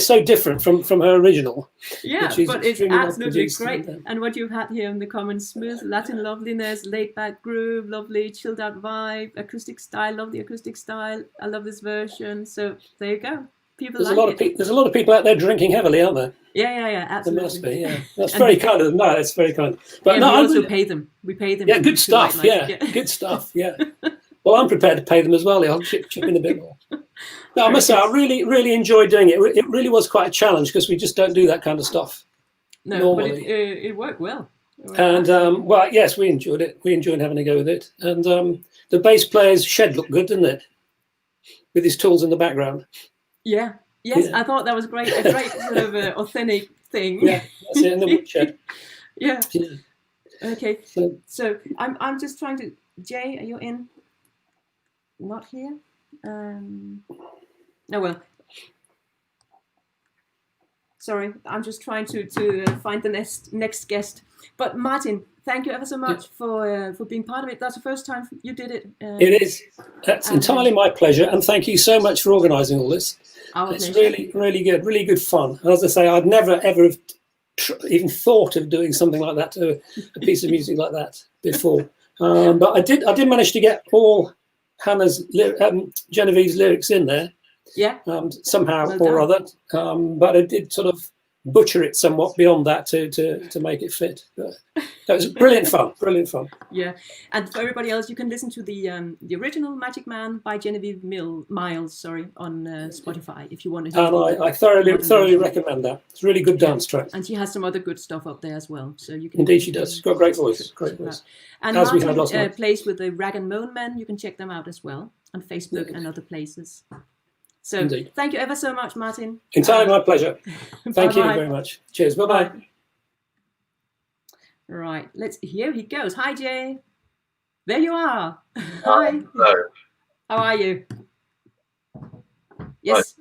so different from her original. Yeah, but it's absolutely great. And what you've had here in the comments: smooth Latin loveliness, laid back groove, lovely chilled out vibe, acoustic style. Love the acoustic style. I love this version. So there you go. People There's like a lot it. of there's a lot of people out there drinking heavily, aren't there? Yeah, absolutely. There must be. Yeah, that's very kind of them. No, that's very kind. But yeah, no, we I also really, pay them. We pay them. yeah, to- good to stuff. write Yeah, nice- good stuff. Yeah. Well, I'm prepared to pay them as well. I'll chip in a bit more. No, I must say, I really enjoyed doing it. It really was quite a challenge because we just don't do that kind of stuff No, normally. but it worked well. It worked And absolutely. well, yes, we enjoyed it. We enjoyed having a go with it. And the bass player's shed looked good, didn't it? with his tools in the background. Yeah. Yes, Yeah. I thought that was great. A great sort of authentic thing. Yeah, that's it in the woodshed. Yeah. Yeah. Okay. So I'm just trying to. Jay, are you in? Not here. No, well. Sorry, I'm just trying to find the next guest. But Martin, thank you ever so much for being part of it. That's the first time you did it. it is. That's entirely my pleasure, and thank you so much for organising all this. It's really, really good, really good fun. And as I say, I'd never ever have even thought of doing something like that, to a piece of music like that before. But I did manage to get all Hannah's Genevieve's lyrics in there. Yeah. Somehow or other, but I did sort of butcher it somewhat beyond that to make it fit. But that was brilliant fun. Brilliant fun. Yeah, and for everybody else, you can listen to the original Magic Man by Genevieve Miles, on Spotify if you want to hear. And I thoroughly recommend that. It's a really good dance track. And she has some other good stuff up there as well. So you can. Indeed, she does. She's got a great voice. Great voice. And as we had Martin last night. plays with the Rag and Moan Men. You can check them out as well on Facebook and other places. So Indeed. Thank you ever so much, Martin. Entirely my pleasure. Thank you Bye-bye. very much. Cheers. Bye-bye. Right, here he goes. Hi, Jay. There you are. Hi. Hello. How are you? Yes.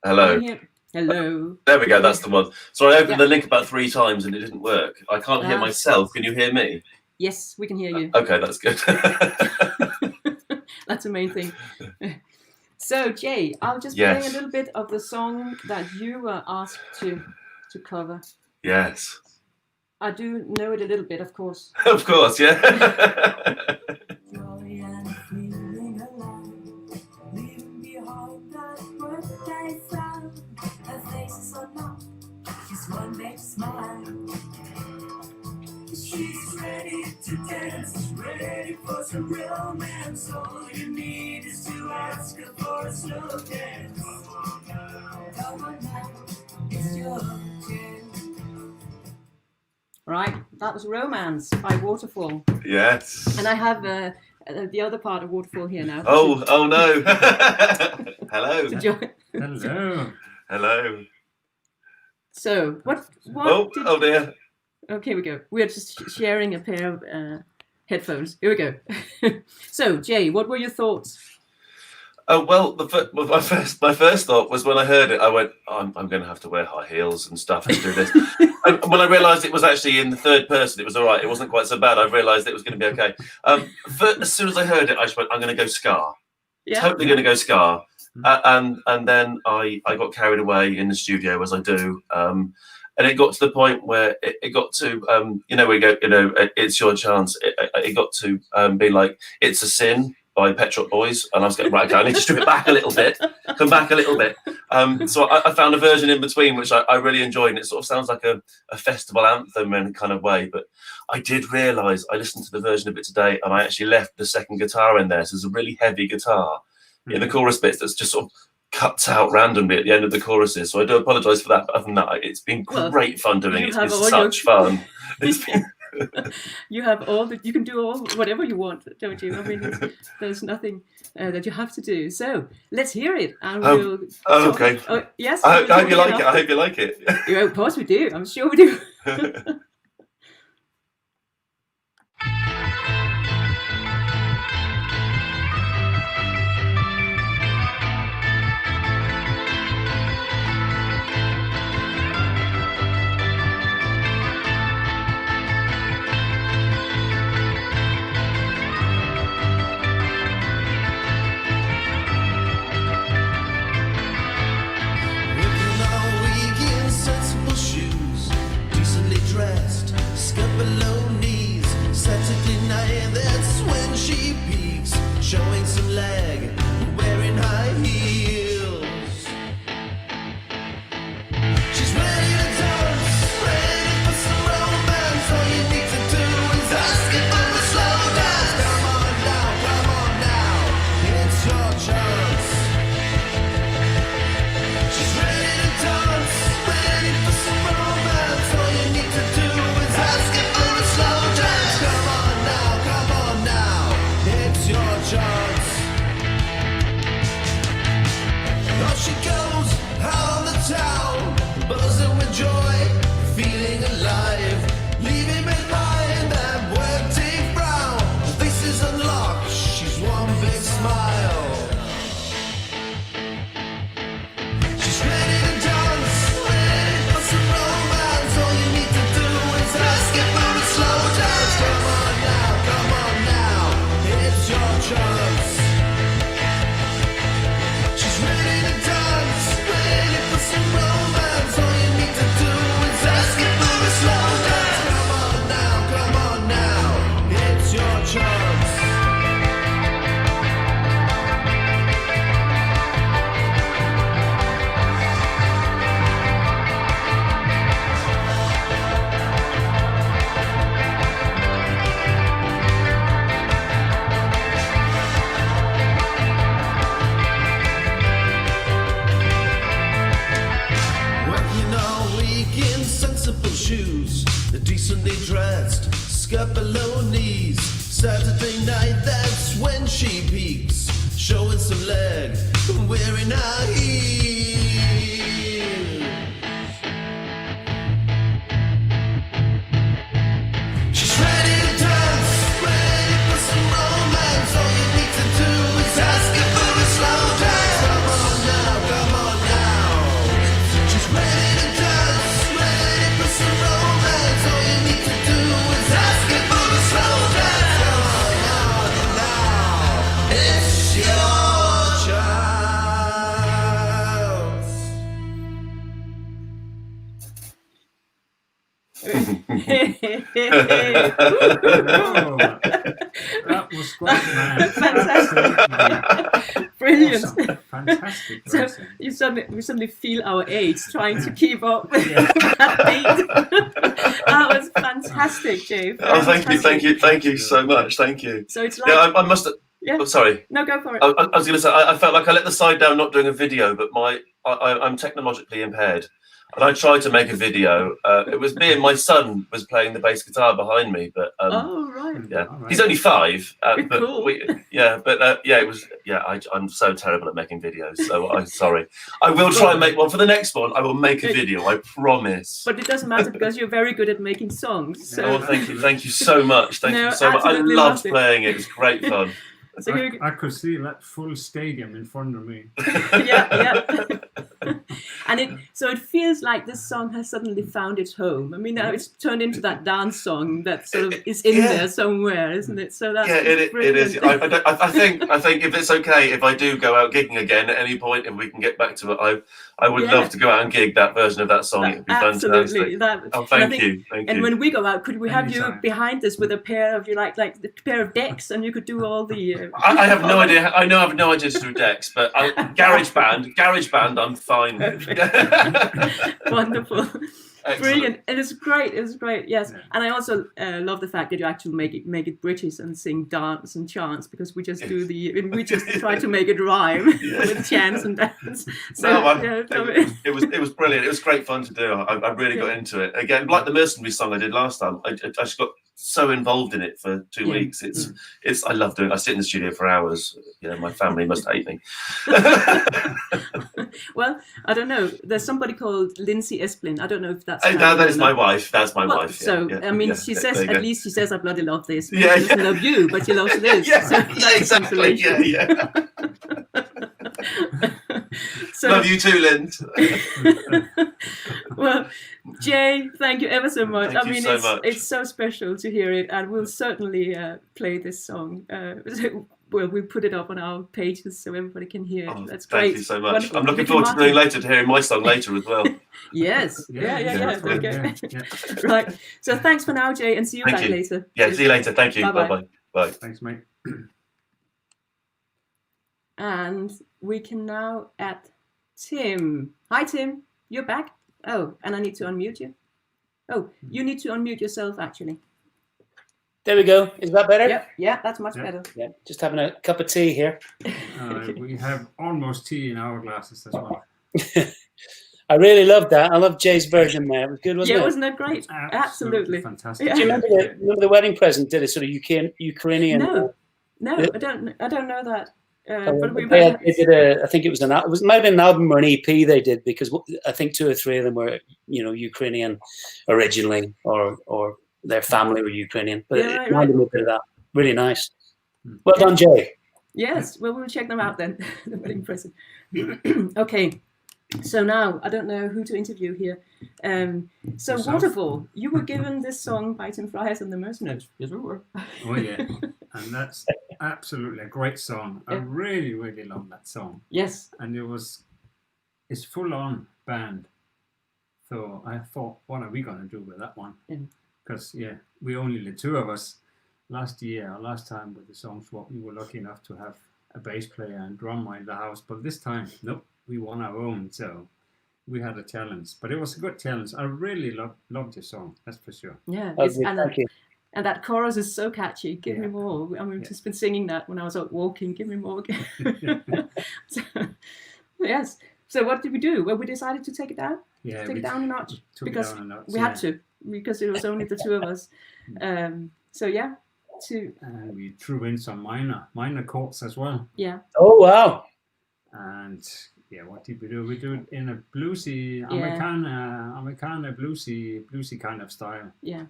Hello. Can you hear- Hello. There we go. That's the one. So I opened the link about 3 times and it didn't work. I can't hear myself. Can you hear me? Yes, we can hear you. Okay, that's good. That's the main thing. So, Jay, I'll just play a little bit of the song that you were asked to cover. Yes. I do know it a little bit, of course. Of course, yeah. Joy and feeling alive, leaving behind that birthday frown. Her face is not just one big smile. She's ready to dance, ready for some romance. All you need is to ask her for a slow dance. Come on now, it's your chance. Right, that was Romance by Waterfahl. Yes. And I have the other part of Waterfahl here now. Oh no. Hello. Hello. Hello. So, what Oh dear. Okay, we go. We're just sharing a pair of headphones. Here we go. So, Jay, what were your thoughts? Oh well, my first thought was when I heard it, I went, I'm going to have to wear high heels and stuff and do this. And when I realised it was actually in the third person, it was all right. It wasn't quite so bad. I realised it was going to be okay. As soon as I heard it, I just went, I'm going to go ska. Yeah. Totally going to go ska. And then I got carried away in the studio, as I do. And it got to the point where it got to, we go, it's your chance. It got to be like, It's a Sin by Pet Shop Boys. And I was going, right, okay, I need to strip it back a little bit, come back a little bit. So I found a version in between, which I really enjoyed. And it sort of sounds like a festival anthem in a kind of way. But I did realise, I listened to the version of it today, and I actually left the second guitar in there. So there's a really heavy guitar in the chorus bits that's just sort of cuts out randomly at the end of the choruses, so I do apologise for that. But other than that, it's been great fun doing it. It's been such fun. You have you can do whatever you want, don't you? I mean, there's nothing that you have to do. So let's hear it, and we'll. Okay. Yes. I hope you like it. I hope you like it. Yeah, of course we do. I'm sure we do. Working all week in sensible shoes, decently dressed. some legs, wearing a heel. She's ready to dance, ready for some romance. All you need to do is ask her for a slow dance. Come on now, come on now. She's ready to dance, ready for some romance. All you need to do is ask her for a slow dance. Come on now, it's your chance. That was great, man. Fantastic. Brilliant. Awesome. Fantastic. So Person. we suddenly feel our age trying to keep up with that beat. That was fantastic, Jay. Oh, thank you so much. Thank you. So it's like, Yeah, I must have. yeah. Oh, sorry. No, go for it. I was going to say, I felt like I let the side down not doing a video, but I'm technologically impaired. And I tried to make a video. It was me and my son was playing the bass guitar behind me, but Oh, right. yeah, All right. he's only 5. But Cool. it was I'm so terrible at making videos, so I'm sorry. I will try and make one for the next one. I will make a video, I promise. But it doesn't matter because you're very good at making songs. So, Oh, thank you so much. Thank No, you so much. I absolutely loved loved it. playing it. It was great fun. so you- I could see that full stadium in front of me. yeah. And it feels like this song has suddenly found its home. I mean, now it's turned into that dance song that sort of is in there somewhere, isn't it? So that's It is. brilliant. I think if it's okay if I do go out gigging again at any point, if we can get back to it, I would love to go out and gig that version of that song. It'd be Absolutely. fantastic. That, Thank you. And when we go out, could we have you Anytime. behind us with a pair of the pair of decks, and you could do all the? I have no idea. I have no idea to do decks, but garage band, I'm fine. Wonderful. Excellent. Brilliant. It is great. It was great. Yes. Yeah. And I also love the fact that you actually make it British and sing dance and chants, because we just we just try to make it rhyme with chants and dance. So it was brilliant. It was great fun to do. I really got into it. Again, like the Mercenaries song I did last time, I just got so involved in it for 2 weeks. It's I love doing it. I sit in the studio for hours. You know, my family must hate me. Well, I don't know. There's somebody called Lindsay Esplin. I don't know if that's That is my wife. That's my well, wife. So yeah, I mean, yeah, she yeah, says there you at go. least she says I bloody love this. But Yeah, she doesn't love you, but she loves this. Yeah, So that's a exactly. Yeah. So, Love you too, Lind. well, Jay, thank you ever so much. Thank I you mean, so much. it's so special to hear it, and we'll certainly play this song. Well, we'll put it up on our pages so everybody can hear it. Oh, That's great. Thank you so much. Wonderful. I'm looking Ricky forward to Martin. hearing my song later as well. Yes. Yeah. Yeah. Okay. Right. So thanks for now, Jay, and see you Thank back you. later. Yeah, see you later. Thank you. Bye-bye. Bye-bye. Bye. Thanks, mate. And we can now add Tim. Hi, Tim. You're back. Oh, and I need to unmute you. Oh, you need to unmute yourself, actually. There we go. Is that better? Yep. Yeah, that's much better. Yeah. Just having a cup of tea here. We have almost tea in our glasses as well. I really loved that. I love Jay's version there. It was good, wasn't Yeah, it? wasn't that great? Absolutely. Fantastic. Yeah. Do you remember the wedding present did a sort of Ukrainian? No, I don't know that. But we they did I think it might have been an album or an EP they did, because I think 2 or 3 of them were, Ukrainian originally, or their family were Ukrainian. But Yeah, it reminded me a bit of that. Really nice. Well Yeah. done, Jay. Yes, well, we'll check them out then. The wedding present. Okay, so now I don't know who to interview here. So Yourself. Waterfahl, you were given this song by Friers and the Mercenaries. Yes, we were. Oh yeah, and that's absolutely a great song. I Yeah. really, really love that song. Yes. And it's full on band. So I thought, what are we gonna do with that one? Yeah. Because we only the 2 of us. Last time with the song swap, we were lucky enough to have a bass player and drummer in the house. But this time, nope, we won our own. So we had a challenge, but it was a good challenge. I really loved the song, that's for sure. Yeah, Lovely, thank you. and that chorus is so catchy. Give me more. I mean, just been singing that when I was out walking. Give me more. So, yes. So what did we do? Well, we decided to take it down. Yeah, Take we it down a notch took it because down a notch, we had to, because it was only the 2 of us. So yeah. And we threw in some minor chords as well. Yeah. Oh wow! And yeah, what did we do? We do it in a bluesy, Americana bluesy kind of style. Yeah.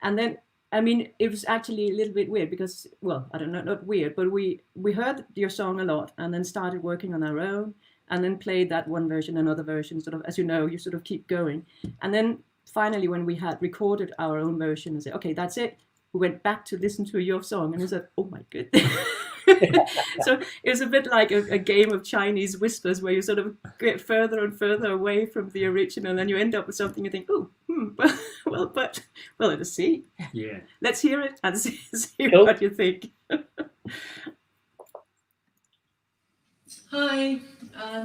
And then, I mean, it was actually a little bit weird because, well, I don't know, not weird, but we heard your song a lot and then started working on our own and then played that one version, another version, sort of, as you know, you sort of keep going. And then finally, when we had recorded our own version and said, okay, that's it, we went back to listen to your song and we said, oh my goodness. So it was a bit like a game of Chinese whispers where you sort of get further and further away from the original and then you end up with something you think, oh, well, let's see. Yeah. Let's hear it and see Cool. what you think. Hi,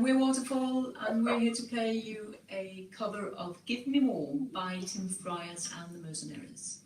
we're Waterfahl and we're here to play you a cover of Give Me More by Friers and the Mercenaries.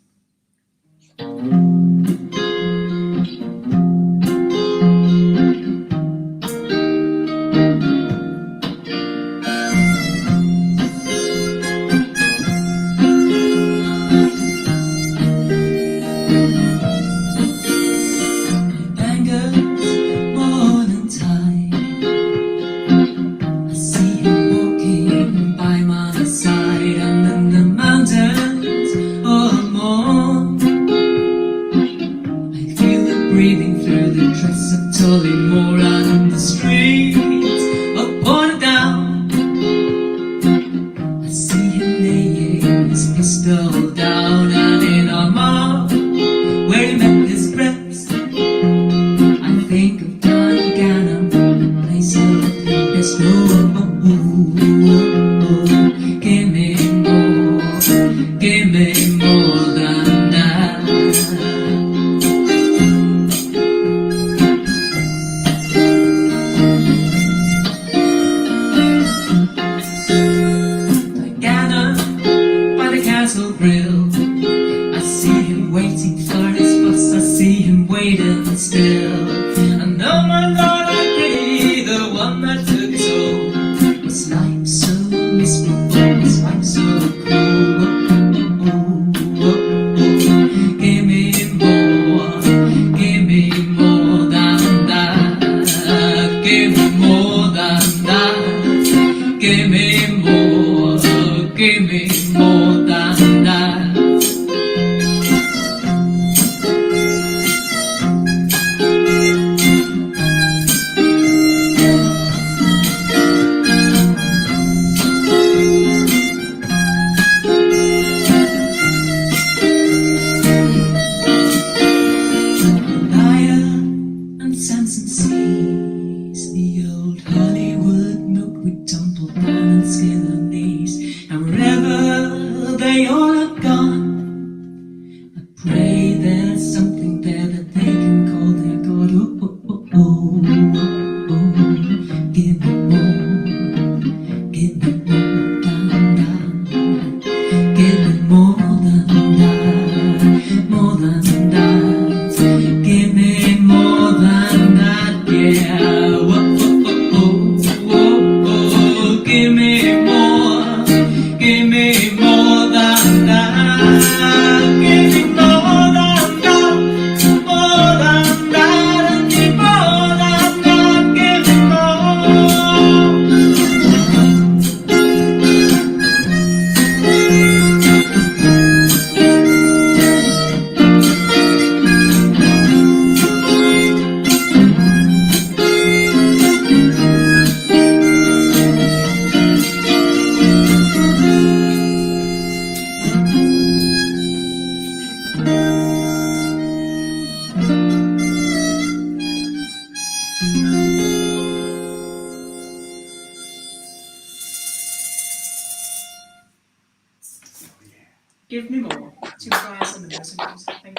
Give Me More to Friers and the Mercenaries. Thank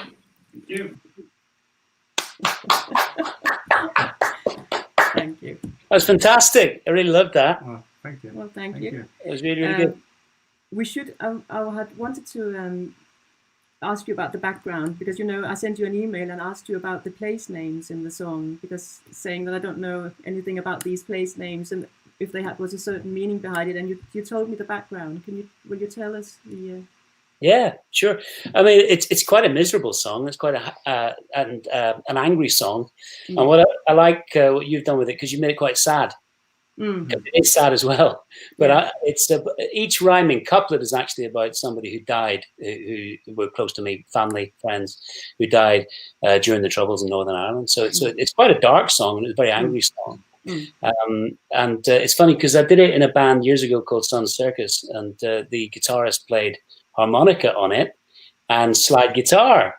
you. Thank you. That was fantastic. I really loved that. Oh, thank you. Well, thank you. It was really, really good. We should. I had wanted to ask you about the background because I sent you an email and asked you about the place names in the song because saying that I don't know anything about these place names and if they was a certain meaning behind it, and you told me the background. Will you tell us the? Yeah, sure. I mean, it's quite a miserable song. It's quite an angry song. And what I like what you've done with it, because you made it quite sad. It is sad as well, but it's each rhyming couplet is actually about somebody who died, who were close to me, family, friends, who died during the Troubles in Northern Ireland. So it's quite a dark song, and it's a very angry song. And it's funny because I did it in a band years ago called Sun Circus, and the guitarist played harmonica on it and slide guitar.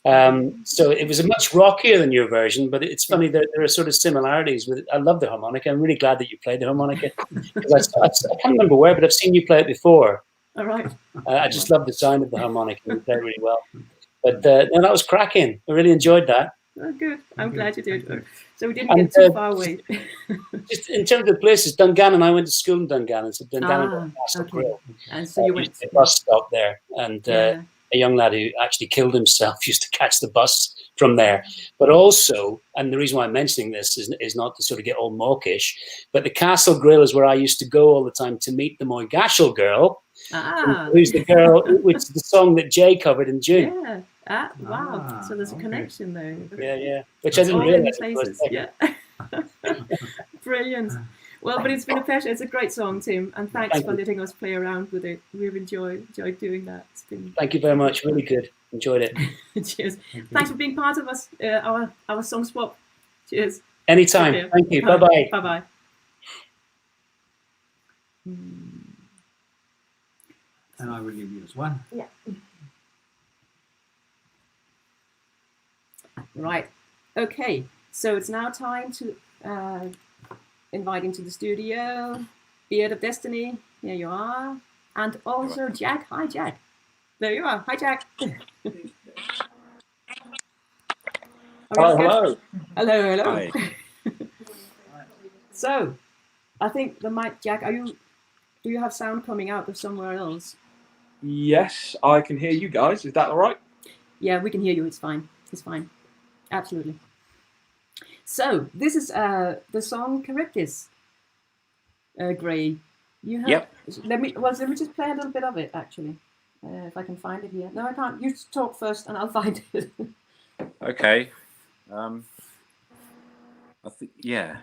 So it was a much rockier than your version, but it's funny that there are sort of similarities with it. I love the harmonica. I'm really glad that you played the harmonica, because I can't remember where, but I've seen you play it before. All right. I just love the sound of the harmonica. You play it really well. But no, that was cracking. I really enjoyed that. Oh, good. I'm glad you did. So we didn't get too far away. Just in terms of places, Dungannon, I went to school in Dungannon, so Dungannon got Castle Grill. And so you went to the bus stop there, and a young lad who actually killed himself used to catch the bus from there. But also, and the reason why I'm mentioning this is not to sort of get all mawkish, but the Castle Grill is where I used to go all the time to meet the Moygashel girl, who's the girl, which is the song that Jay covered in June. Yeah. Wow. So there's a connection there. Yeah. Which I didn't realize. Yeah. Brilliant. Well, but it's been a pleasure. It's a great song, Tim, and thanks for letting us play around with it. We've enjoyed doing that. It's been... Thank you very much. Really good. Enjoyed it. Cheers. Thanks for being part of us, our song swap. Cheers. Anytime. Thank you. Bye bye. Bye bye. And I will give you as one. Yeah. Right. Okay. So it's now time to invite into the studio Beard of Destiny. Here you are. And also Jack. Hi, Jack. There you are. Hi, Jack. Hello. Hello. Hi. So, I think the mic, Jack, do you have sound coming out of somewhere else? Yes, I can hear you guys. Is that all right? Yeah, we can hear you. It's fine. It's fine. Absolutely. So, this is the song Charybdis. Gray. You have, yep. Let me just play a little bit of it, actually. If I can find it here. No, I can't. You talk first and I'll find it. Okay. I think, yeah.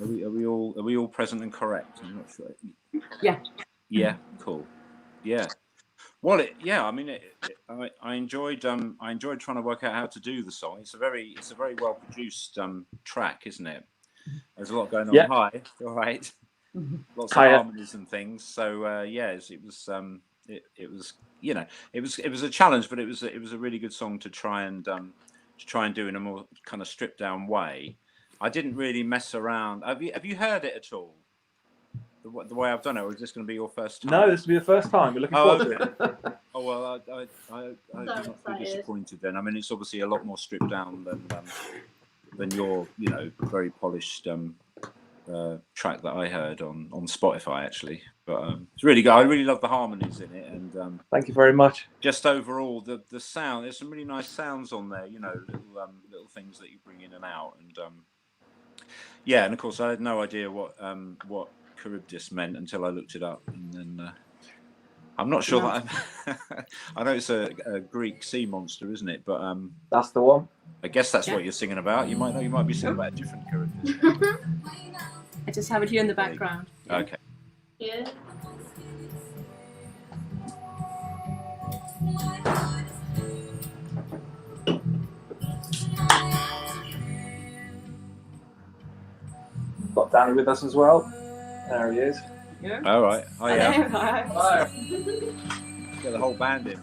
Are we all present and correct? I'm not sure. Yeah. Yeah. Cool. Yeah. Well, I mean, I enjoyed trying to work out how to do the song. It's a very well produced track, isn't it? There's a lot going on. Yeah. Hi. All right. Lots of Hiya. harmonies and things. So it was it was a challenge, but it was a really good song to try and do in a more kind of stripped down way. I didn't really mess around. Have you heard it at all? The way I've done it, or is this going to be your first time? No, this will be the first time. We're looking forward to it. Oh well, I would not be disappointed then. I mean, it's obviously a lot more stripped down than your very polished track that I heard on Spotify actually. But it's really good. I really love the harmonies in it, and thank you very much. Just overall, the sound. There's some really nice sounds on there. Little things that you bring in and out, and and of course I had no idea what Charybdis meant until I looked it up, and then I'm not sure that I know it's a Greek sea monster, isn't it? But that's the one. I guess that's what you're singing about. You might be singing about a different Charybdis. I just have it here in the background. Okay. Yeah. Got Danny with us as well. There he is. Yeah. All right. Oh yeah. Hi. Get the whole band in.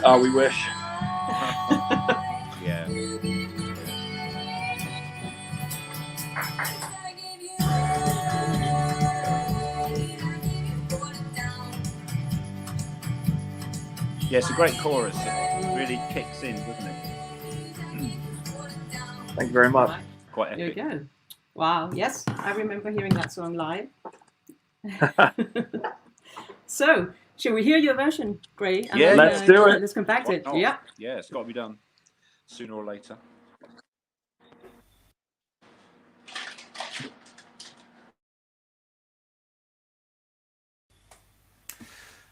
Oh, we wish. Yeah. Yeah, it's a great chorus. It really kicks in, doesn't it? Thank you very much. Quite There epic. you go. Wow. Yes, I remember hearing that song live. So, shall we hear your version, Gray? And Yeah, then, let's do it. Let's come back to it. Oh, Yeah. Yeah, it's got to be done sooner or later.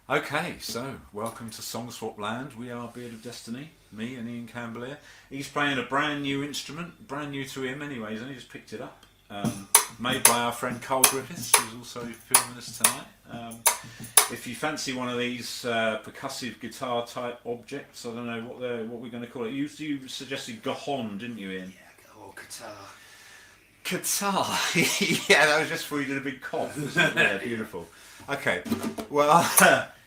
Okay, so welcome to Song Swap Land. We are Beard of Destiny, me and Ian Campbell. He's playing a brand new instrument, brand new to him anyway, he's only just picked it up. Made by our friend Carl Griffiths, who's also filming us tonight. If you fancy one of these percussive guitar type objects, I don't know what we're going to call it. You suggested gajon, didn't you, Ian? Yeah, or guitar. Guitar. Yeah, that was just before you did a big cough. Yeah, beautiful. Okay, well,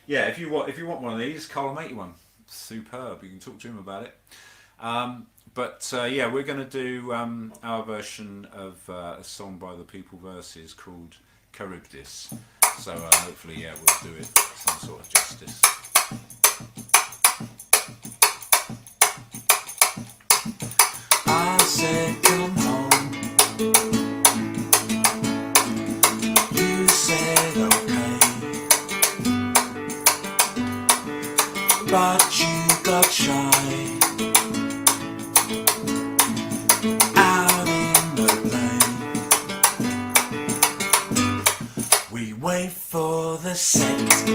yeah. If you want one of these, Carl will make you one. Superb. You can talk to him about it. But yeah, we're going to do our version of a song by the People Verses called Charybdis. So hopefully, yeah, we'll do it some sort of justice. I said, come home. You said, okay. But you got shy. Out in the lane, we wait for the set. We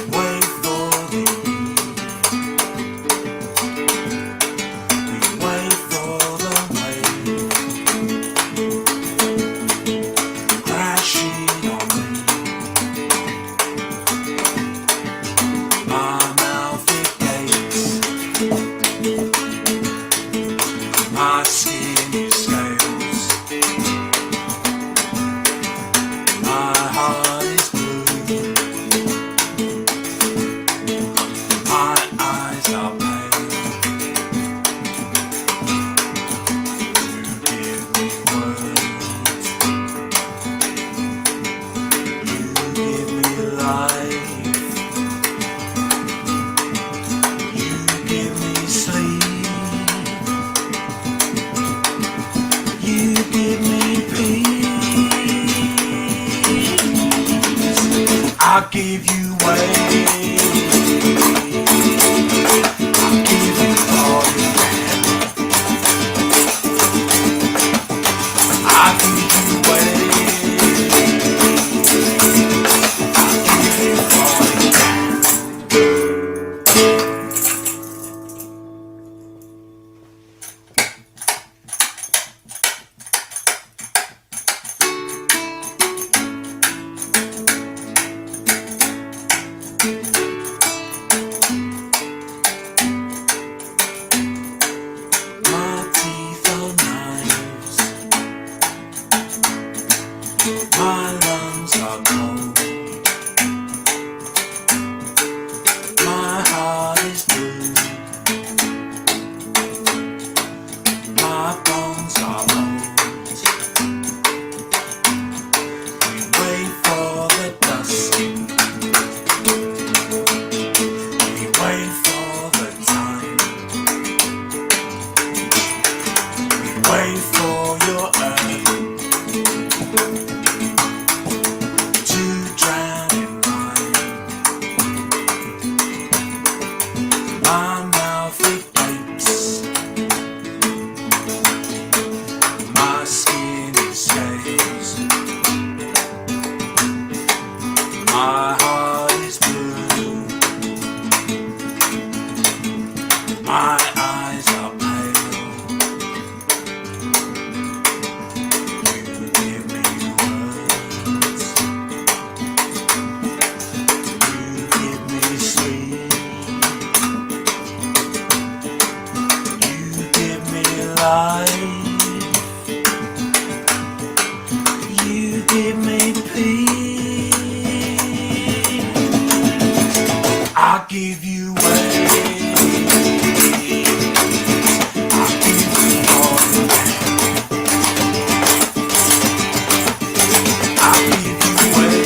wait for the heat. We wait for the wave crashing on me. My mouth it gapes. My skin is scales. My heart is blue. My eyes are pale. You give me words. You give me life. You give me sleep. You give me peace. I'll give you way. I'll give you all you can. I'll give you way. I'll give you all you can. My teeth are knives. My lungs are cold. My heart is blue. My bones are old. We wait for the dusk. We wait for the time. Wait for your earth to drown in mine. My mouth it gapes. My skin is scales. My heart is blue. My eyes are pale. You give me words. You give me sleep. You give me life. You give me peace. I'll give you way. I'll give you all you can. I'll give you way.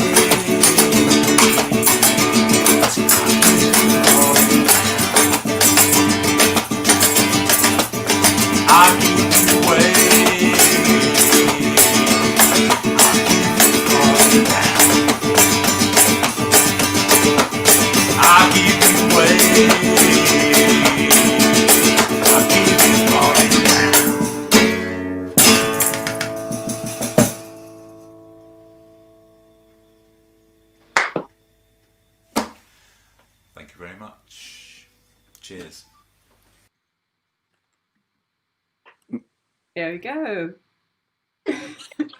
I'll give you all you can. I'll give you way. I'll give you all you can. I'll give you way. Thank you very much. Cheers. There we go.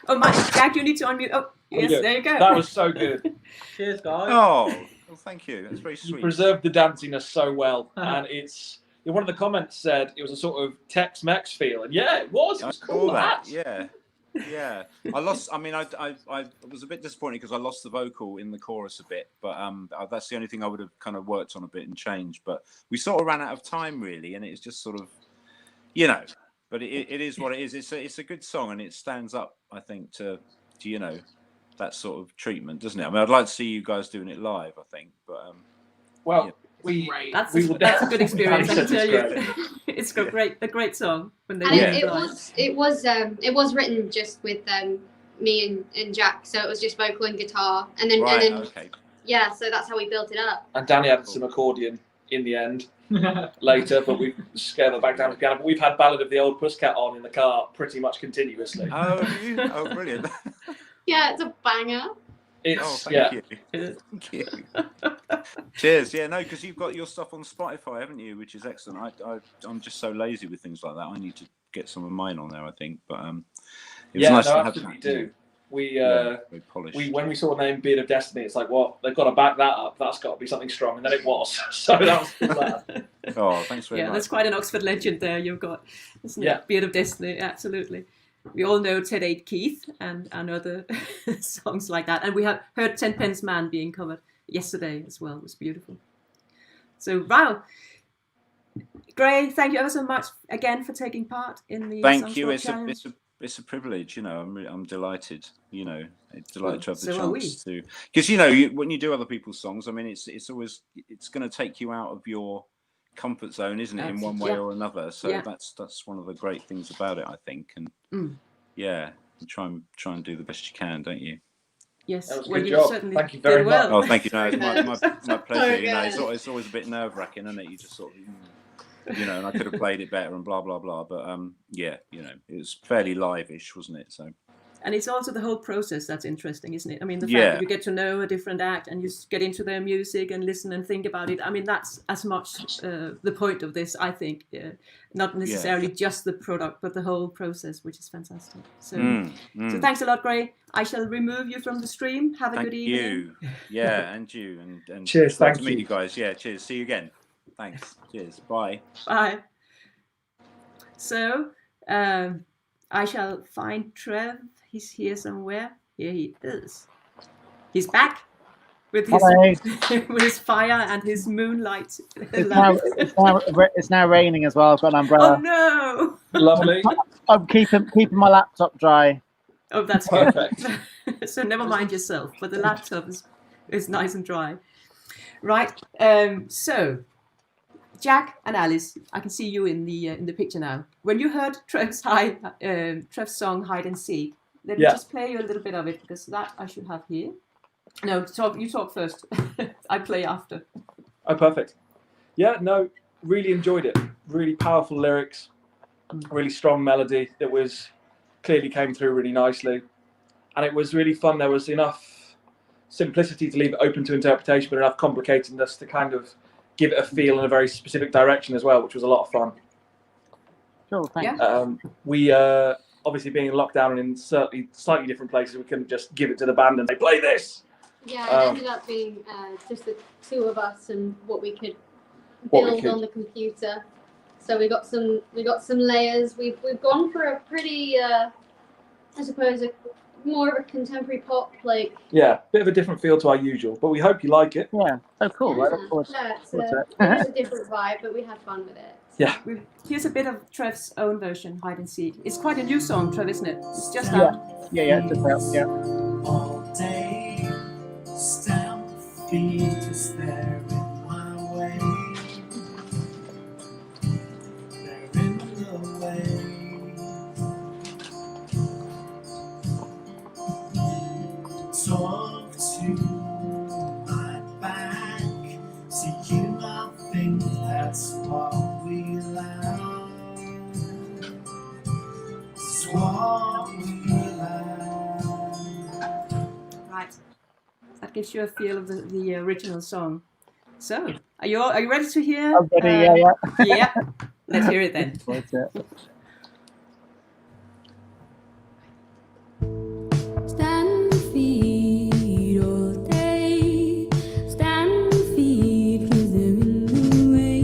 Oh, Jack, you need to unmute. Oh, yes, there you go. That was so good. Cheers, guys. Oh, well, thank you. That's very sweet. You preserved the danciness so well, and it's. One of the comments said it was a sort of Tex-Mex feel, and yeah, it was. It was cool. Yeah. I lost. I mean, I was a bit disappointed because I lost the vocal in the chorus a bit, but that's the only thing I would have kind of worked on a bit and changed. But we sort of ran out of time really, and it's just sort of, you know. But it is what it is. It's a good song, and it stands up, I think, to you know, that sort of treatment, doesn't it? I mean, I'd like to see you guys doing it live, I think, but well. Yeah. That's a good experience, I can tell you. It's a great song. When they it was written just with me and Jack, so it was just vocal and guitar, and then okay. Yeah, so that's how we built it up. And Danny added some accordion in the end later, but we scaled it back down to piano. But we've had Ballad of the Old Pussycat on in the car pretty much continuously. Oh, brilliant! Yeah, it's a banger. Thank you. Cheers. Yeah, no, because you've got your stuff on Spotify, haven't you? Which is excellent. I'm just so lazy with things like that. I need to get some of mine on there, I think. But it was nice to have that. Do. We when we saw the name Beard of Destiny, it's like, well, they've got to back that up. That's got to be something strong, and then it was. So that was glad. Oh, thanks very much. Yeah, that's quite an Oxford legend there. You've got, isn't it? Beard of Destiny, absolutely. We all know Ted Ate Keith and other songs like that. And we have heard Tenpence Man being covered yesterday as well. It was beautiful. So, wow. Gray, thank you ever so much again for taking part in the Thank you. It's a privilege, you know. I'm delighted, you know. Delighted to have the so chance to, because you know, when you do other people's songs, I mean, it's always going to take you out of your comfort zone, isn't it, in one way or another? So that's one of the great things about it, I think. And you try and do the best you can, don't you? Yes, that was a good job. Thank you very much. Oh, thank you. No, it's my pleasure. You know, it's always a bit nerve-wracking, isn't it? You just sort of, you know, and I could have played it better and blah blah blah. But yeah, you know, it was fairly live-ish, wasn't it? So. And it's also the whole process that's interesting, isn't it? I mean, the fact that you get to know a different act and you get into their music and listen and think about it. I mean, that's as much the point of this, I think. Not necessarily just the product, but the whole process, which is fantastic. So, so thanks a lot, Gray. I shall remove you from the stream. Have a good evening. Thank you. Yeah, and you. And cheers. Thanks to meet you guys. Yeah, cheers. See you again. Thanks. Cheers. Bye. Bye. So, I shall find Trev. He's here somewhere. Here he is. He's back with his with his fire and his moonlight. It's now raining as well. I've got an umbrella. Oh no! Lovely. I'm keeping my laptop dry. Oh, that's perfect. So never mind yourself, but the laptop is nice and dry. Right. So, Jack and Alice, I can see you in the picture now. When you heard Trev's song "Hide and Seek," let me just play you a little bit of it, because that I should have here. No, you talk first. I play after. Oh, perfect. Yeah, no, really enjoyed it. Really powerful lyrics, really strong melody that clearly came through really nicely. And it was really fun. There was enough simplicity to leave it open to interpretation, but enough complicatedness to kind of give it a feel in a very specific direction as well, which was a lot of fun. Sure, thanks. We obviously being in lockdown and in certainly slightly different places, we couldn't just give it to the band and say, play this. Yeah, it ended up being just the two of us and what we could build on the computer. So we got some layers. We've gone for a pretty I suppose more of a contemporary pop, like. Yeah, bit of a different feel to our usual, but we hope you like it. Yeah, so cool. Right? Of course. Yeah, it's a different vibe, but we had fun with it. Yeah. Here's a bit of Trev's own version, Hide and Seek. It's quite a new song, Trev, isn't it? It's just out. Yeah, just out. Yeah. All day, stamp feet is there in my way. They're in the way. Talk to my back. See you, I think that's what we like. It's what we like. Right. That gives you a feel of the original song. So, are you ready to hear? I'm ready, yeah. Yeah. Let's hear it then. What's it? Stand feet all day, stand feet 'cause they're in the way.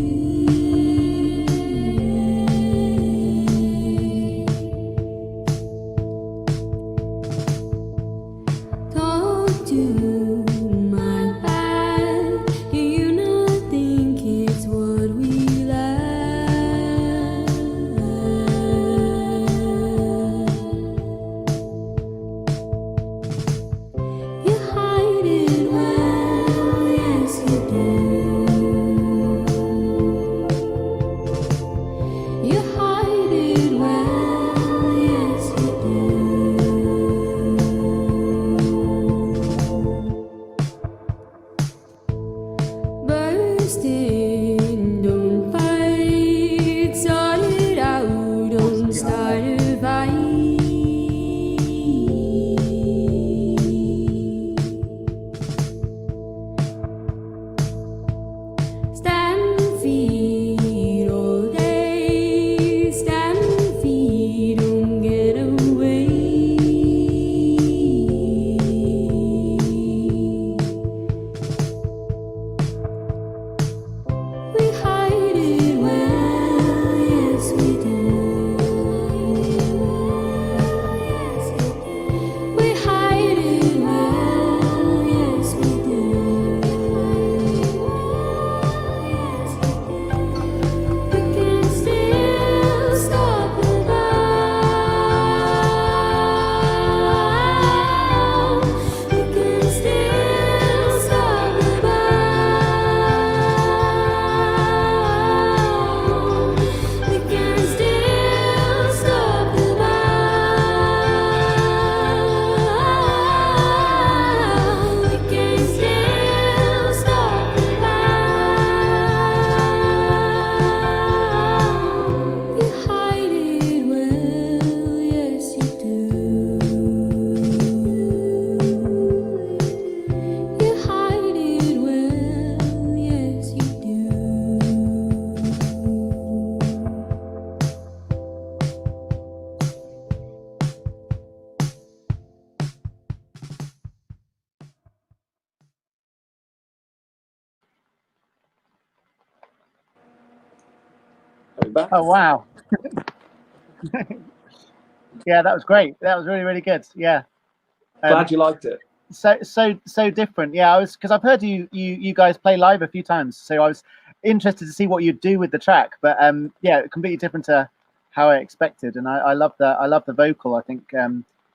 Talk to my back, do you not think it's what we like? You hide it well, yes you do. You hide it well, yes you do. Bursting, don't fight, sort it out, don't start a fight. Stand feet all day, stand feet, don't get away. We hide it well, yes we do. We hide it well, yes we do. We can still stop the bow. We can still stop the bow. We can still stop the bow. We can still stop the bow. You hide it well, yes you do. You hide it well, yes you do. Oh wow. Yeah, that was great. That was really, really good. Yeah. Glad you liked it. So different. Yeah, because I've heard you guys play live a few times, so I was interested to see what you'd do with the track. But yeah, completely different to how I expected, and I love the vocal. I think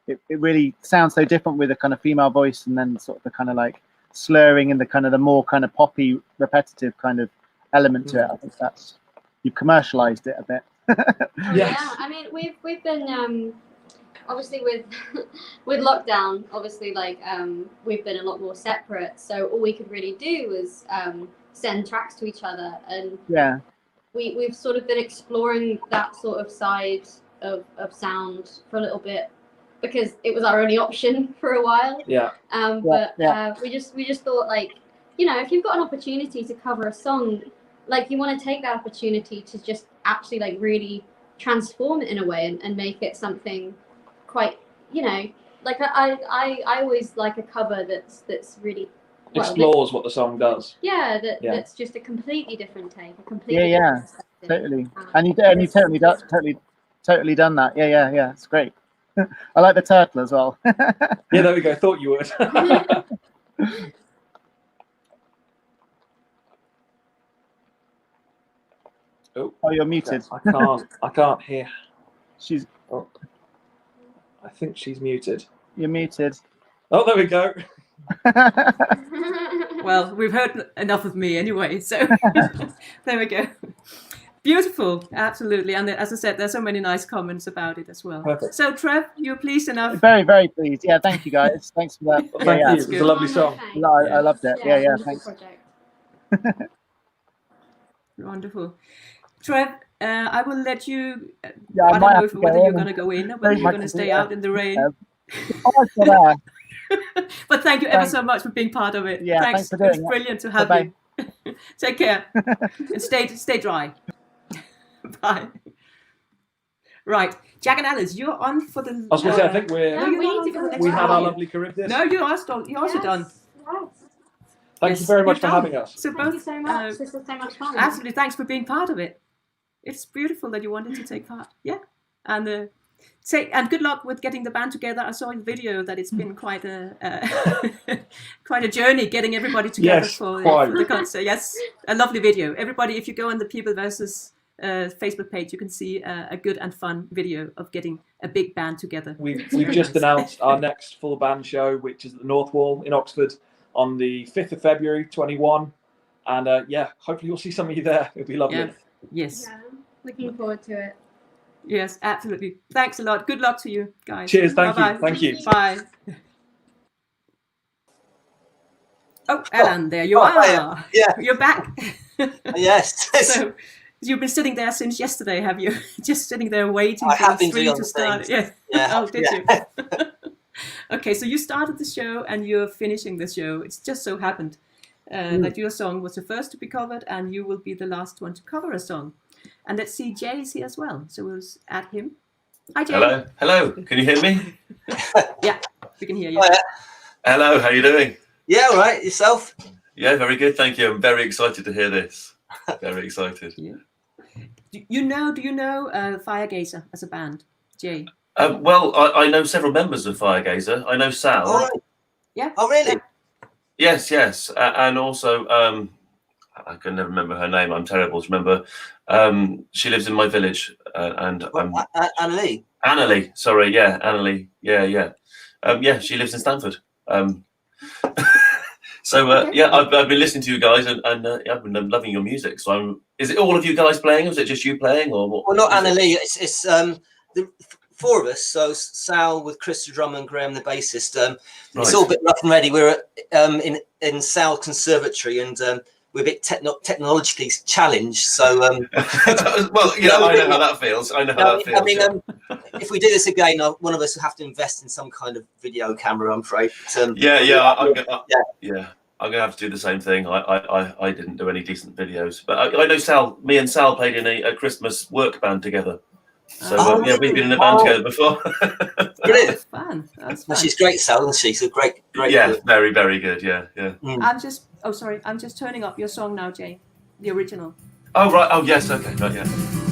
it really sounds so different with a kind of female voice, and then sort of the kind of like slurring and the kind of the more kind of poppy, repetitive kind of element to it. I think that's you commercialized it a bit. Yeah, I mean we've been obviously with with lockdown, obviously like we've been a lot more separate, so all we could really do was send tracks to each other, and Yeah. we've sort of been exploring that sort of side of sound for a little bit because it was our only option for a while. Yeah. We just thought, like, you know, if you've got an opportunity to cover a song, like, you want to take that opportunity to just actually like really transform it in a way and make it something quite, you know, like I always like a cover that's really explores what the song does. Yeah, Yeah. that's just a completely different take, a completely Yeah, different perspective. totally. And you totally done that. Yeah. It's great. I like the turtle as well. Yeah, there we go. Thought you would. Oh, you're muted. I can't hear. She's. Oh, I think she's muted. You're muted. Oh, there we go. Well, we've heard enough of me anyway, so there we go. Beautiful, absolutely. And as I said, there's so many nice comments about it as well. Perfect. So, Trev, you're pleased enough? Very, very pleased. Yeah, thank you guys. Thanks for that. Well, thank you. It was a lovely song. I loved it. Yeah, thanks. Wonderful. Trev, I will let you. I I don't might know have to whether go you're in going to go in or whether take you're my going to stay computer. out in the rain. Oh, But thank you ever Thanks. so much for being part of it. Yeah, thanks thanks for doing It's it. brilliant to have Bye-bye. you. Take care. And stay dry. Bye. Right. Jack and Alice, you're on for the... I was going to say, I think we had our lovely Charybdis. No, you're also done. Thank you very much for having us. So Thank you so much. This was so much fun. Absolutely. Thanks for being part of it. It's beautiful that you wanted to take part. Yeah. And and good luck with getting the band together. I saw in the video that it's been quite a journey getting everybody together for the concert. Yes, a lovely video. Everybody, if you go on the People Versus Facebook page, you can see a good and fun video of getting a big band together. We've just announced our next full band show, which is at the North Wall in Oxford on the 5th of February 21. And hopefully you'll see some of you there. It'll be lovely. Yeah. Yes. Yeah, looking forward to it. Yes, absolutely. Thanks a lot. Good luck to you guys. Cheers. Thank Bye-bye. you. Thank you. Bye. Oh, Alan, there you are. Yeah. You're back. Yes. So you've been sitting there since yesterday, have you? Just sitting there waiting I for have the been stream doing to other start. things. Yeah. Yeah. Oh, did you? Okay, so you started the show and you're finishing the show. It's just so happened that your song was the first to be covered and you will be the last one to cover a song. And let's see, Jay is here as well. So we'll add him. Hi, Jay. Hello. Can you hear me? Yeah, we can hear you. Hello. How are you doing? Yeah, all right. Yourself? Yeah, very good. Thank you. I'm very excited to hear this. Very excited. Yeah. Do you know Firegazer as a band, Jay? Well, I know several members of Firegazer. I know Sal. Oh, right. Yeah. Oh, really? Yes. And also, I can never remember her name. I'm terrible to remember. She lives in my village, and Annalie. Annalie. Sorry, yeah, Annalie. Yeah. She lives in Stanford. So yeah, I've been listening to you guys, and I've been loving your music. So is it all of you guys playing, or is it just you playing, or what? Well, not Annalie. It's the four of us. So Sal with Chris the drummer and Graham the bassist. It's all a bit rough and ready. We're in Sal Conservatory, and we're a bit technologically challenged. So well, I know how that feels. I mean, if we do this again, one of us will have to invest in some kind of video camera, I'm afraid. But, I'm gonna have to do the same thing. I didn't do any decent videos, but I know Sal. Me and Sal played in a Christmas work band together. So we've been in a band together before. Brilliant. Fun. That's fun. fun. She's great, Sal, isn't she? So great. Yeah, very, very good. Yeah. I'm just turning up your song now, Jay, the original. Oh right. Oh yes. Okay. Right. Yeah.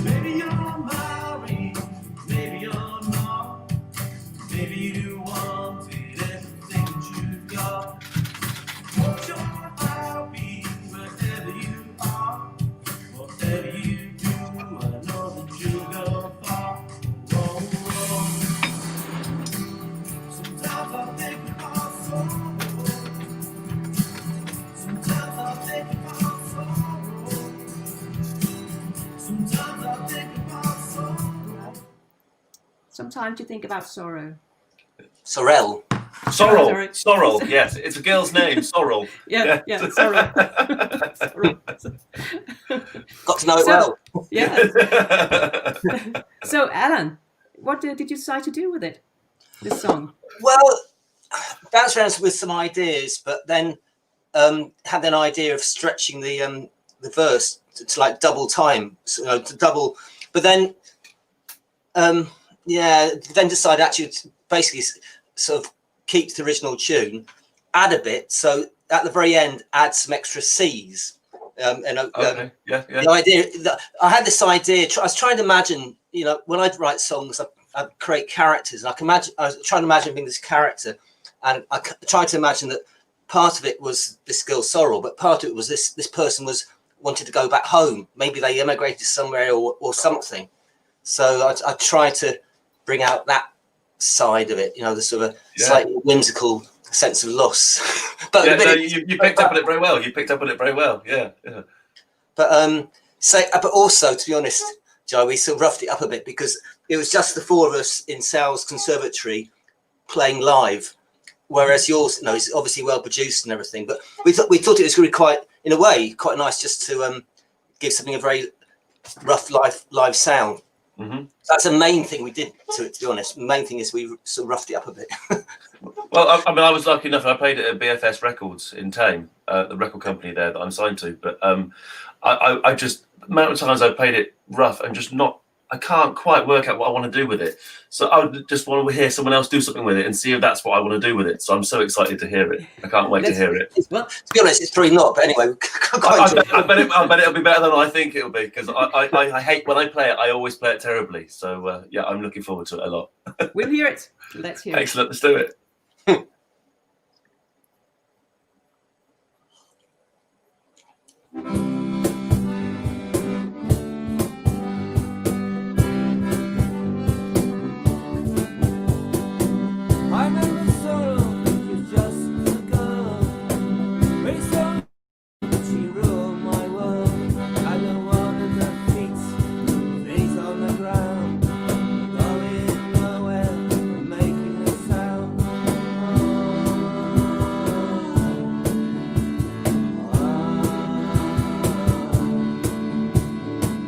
Maybe you're married, maybe you're not. Maybe you wanted everything that you've got. What's your hobby, wherever you are? Whatever you do, I know that you'll go far. Whoa, whoa. Sometimes I think about sorrow. Sometimes I think about sorrow. Sometimes I think about sorrow. Sometimes you think about sorrow. Sorrel. Sorrel. Yes, it's a girl's name. Sorrel. Yeah. Sorrel. Got to know it well. Yeah. So, Alan, what did you decide to do with it? This song. Well, bounced around with some ideas, but then had an idea of stretching the verse to like double time, to double. But then, then decided actually to basically sort of keep the original tune, add a bit. So at the very end, add some extra C's. The idea that I had this idea. I was trying to imagine, when I write songs, I create characters, and I was trying to imagine being this character, and I tried to imagine that part of it was this girl Sorrel, but part of it was this person wanted to go back home. Maybe they emigrated somewhere or something. So I tried to bring out that side of it, the sort of slightly whimsical sense of loss. But you picked up on it very well. Yeah. But also, to be honest, Joe, we sort of roughed it up a bit because it was just the four of us in Sal's Conservatory playing live, whereas yours, is obviously well produced and everything. But we thought it was really quite nice just to give something a very rough live sound. Mm-hmm. That's the main thing we did to it. To be honest, the main thing is we sort of roughed it up a bit. Well, I mean, I was lucky enough. I played it at BFS Records in Tame, the record company there that I'm signed to. But I just the amount of times I played it rough and just not. I can't quite work out what I want to do with it. So I would just want to hear someone else do something with it and see if that's what I want to do with it. So I'm so excited to hear it. I can't wait to hear it. Well, to be honest, it's probably not. But anyway, I bet it'll be better than I think it'll be, because I hate when I play it. I always play it terribly. So yeah, I'm looking forward to it a lot. We'll hear it. Let's hear it. Excellent. Let's do it. I remember sorrow is just a girl. Very sorry, she ruined my world. I don't want the feet on the ground, going nowhere, making a sound.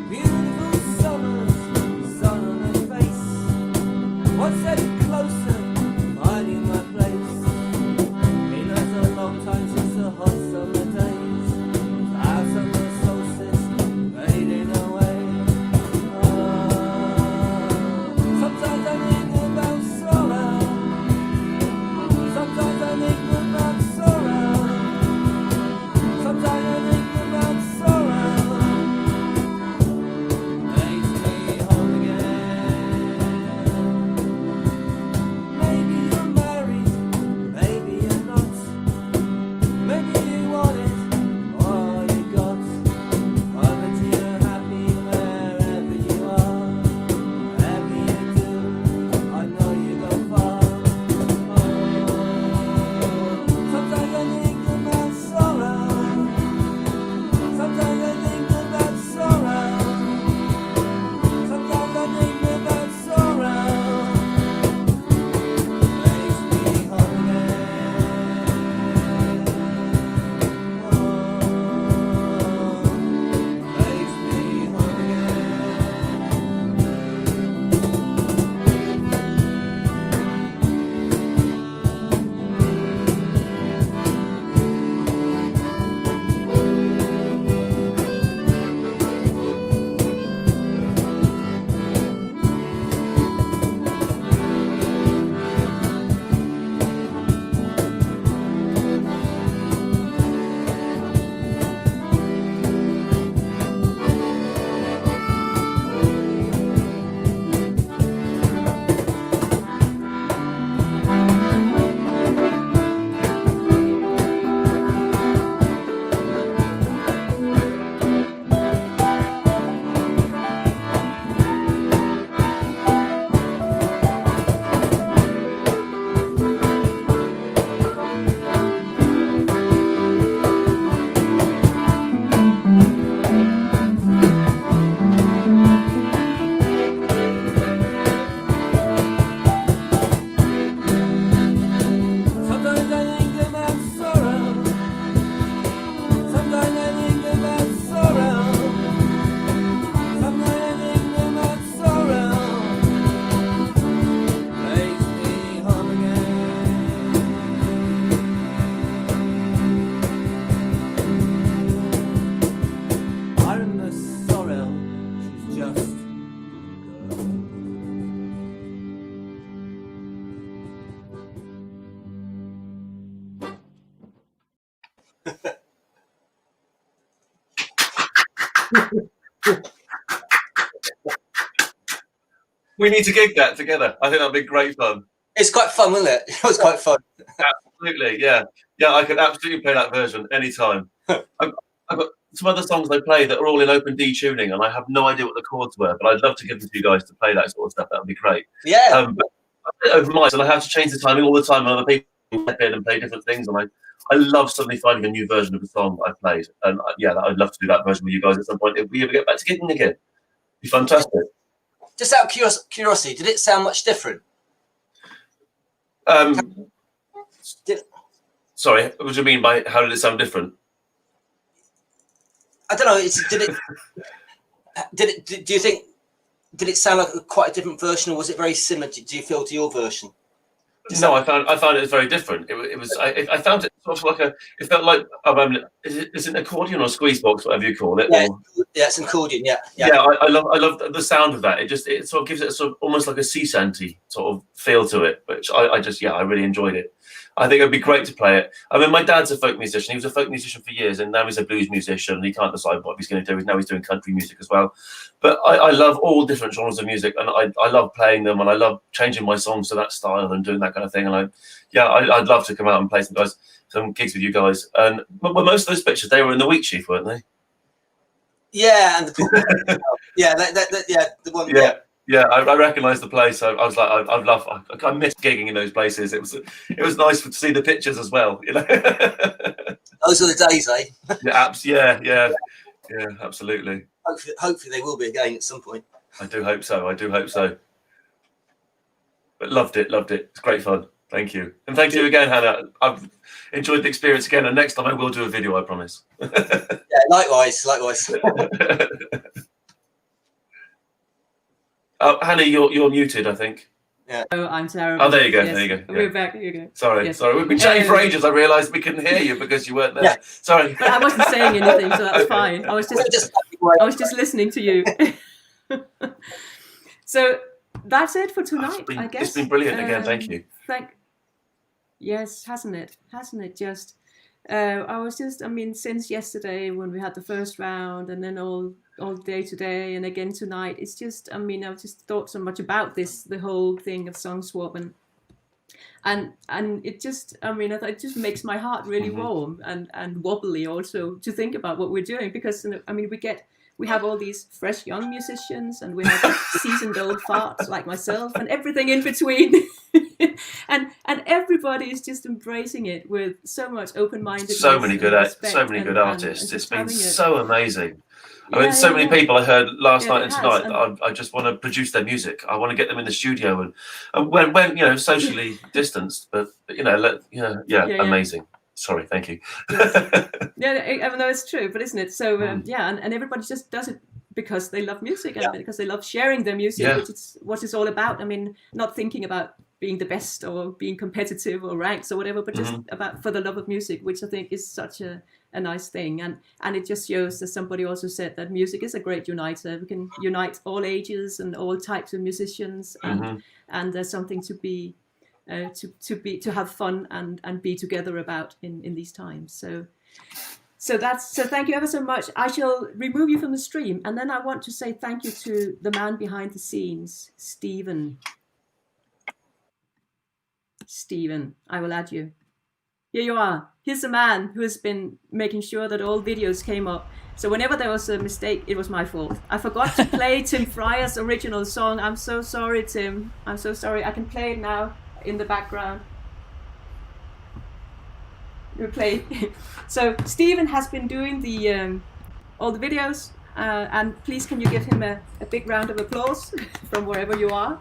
Beautiful summers, sun on her face. What's that closer? Finding my place. It was a long time since the hot summer days. Our summer solstice fading away. Sometimes I think about sorrow. Sometimes I think about sorrow. Sometimes I think about sorrow. Makes me whole again. Maybe you're married, maybe you're not. Maybe you want it, or you got. I bet you're happy wherever you are. Whatever you do, I know you go far. Sometimes I think about sorrow. Sometimes I think about sorrow. Sometimes I think about sorrow. Makes me whole makes me whole Sometimes I think about sorrow. Sometimes I think about sorrow. Sometimes I think about sorrow. Makes me home again. I remember sorrow. She's just a girl. We need to gig that together. I think that'd be great fun. It's quite fun, wasn't it? It was quite fun. Absolutely, yeah. Yeah, I could absolutely play that version anytime. I've got some other songs I play that are all in open D tuning, and I have no idea what the chords were, but I'd love to give them to you guys to play that sort of stuff. That would be great. Yeah. But I play it over mics, and I have to change the timing all the time, and other people step in and play different things, and I love suddenly finding a new version of a song that I played. And yeah, I'd love to do that version with you guys at some point if we ever get back to gigging again. It'd be fantastic. Just out of curiosity, did it sound much different? Sorry, what do you mean by how did it sound different? I don't know. Do you think? Did it sound like quite a different version, or was it very similar? Do you feel to your version? No, I found it very different. I found it sort of like it felt like is it an accordion or squeeze box, whatever you call it? Yeah, or, it's an accordion. Yeah. I love the sound of that. It sort of gives it sort of almost like a sea shanty sort of feel to it, which I really enjoyed it. I think it'd be great to play it. I mean, my dad's a folk musician. He was a folk musician for years, and now he's a blues musician. He can't decide what he's going to do. Now he's doing country music as well. But I love all different genres of music, and I love playing them, and I love changing my songs to that style and doing that kind of thing. And I'd love to come out and play some gigs with you guys. And most of those pictures, they were in the Wheat Sheaf, weren't they? Yeah, and the the one. Yeah, I recognise the place. I was like, I miss gigging in those places. It was nice to see the pictures as well. You know, those are the days, eh? Yeah, absolutely. Hopefully, they will be again at some point. I do hope so. But loved it. It's great fun. Thank you, and thank you again, Hannah. I've enjoyed the experience again, and next time I will do a video. I promise. Yeah, likewise. Oh, Hannah, you're muted, I think. Yeah. Oh, I'm terrible. Oh, there you go. Yes. There you go. We're Yeah. back. Here you go. Sorry. Yes. We've been chatting for ages. I realised we couldn't hear you because you weren't there. Yeah. Sorry. But I wasn't saying anything, so that's fine. I was just listening to you. So that's it for tonight, I guess. It's been brilliant again. Thank you. Yes, hasn't it? Just since yesterday when we had the first round, and then all day today, and again tonight, it's just, I've just thought so much about the whole thing of song swap, and it just, it just makes my heart really warm and wobbly also to think about what we're doing, because we have all these fresh young musicians, and we have seasoned old farts like myself, and everything in between. and everybody is just embracing it with so much open-mindedness. So many good artists. It's been so amazing. So many people I heard last night and tonight. I just want to produce their music. I want to get them in the studio, and when socially distanced, but amazing. Sorry, thank you. No, it's true, but isn't it? So and everybody just does it because they love music and because they love sharing their music, which is what it's all about. Not thinking about being the best or being competitive or ranks or whatever, but just about for the love of music, which I think is such a nice thing. And it just shows, as somebody also said, that music is a great uniter. We can unite all ages and all types of musicians, and there's something to be to have fun and be together about in these times. So thank you ever so much. I shall remove you from the stream, and then I want to say thank you to the man behind the scenes, Stephen, I will add you. Here you are. Here's the man who has been making sure that all videos came up. So whenever there was a mistake, it was my fault. I forgot to play Tim Friers' original song. I'm so sorry, Tim. I'm so sorry. I can play it now in the background. We'll play. So Stephen has been doing the all the videos, and please can you give him a big round of applause from wherever you are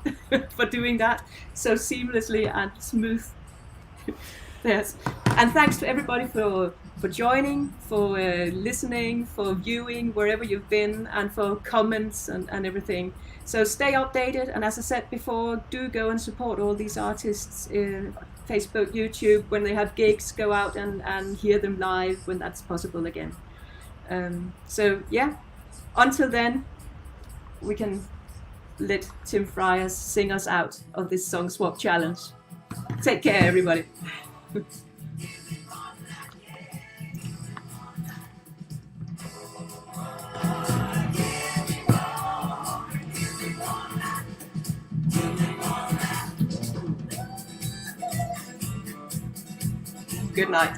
for doing that so seamlessly and smooth. Yes, and thanks to everybody for joining, for listening, for viewing wherever you've been, and for comments and everything. So stay updated, and as I said before, do go and support all these artists in Facebook, YouTube. When they have gigs, go out and hear them live when that's possible again. So yeah, until then, we can let Tim Friers sing us out of this song swap challenge. Take care, everybody. Good night.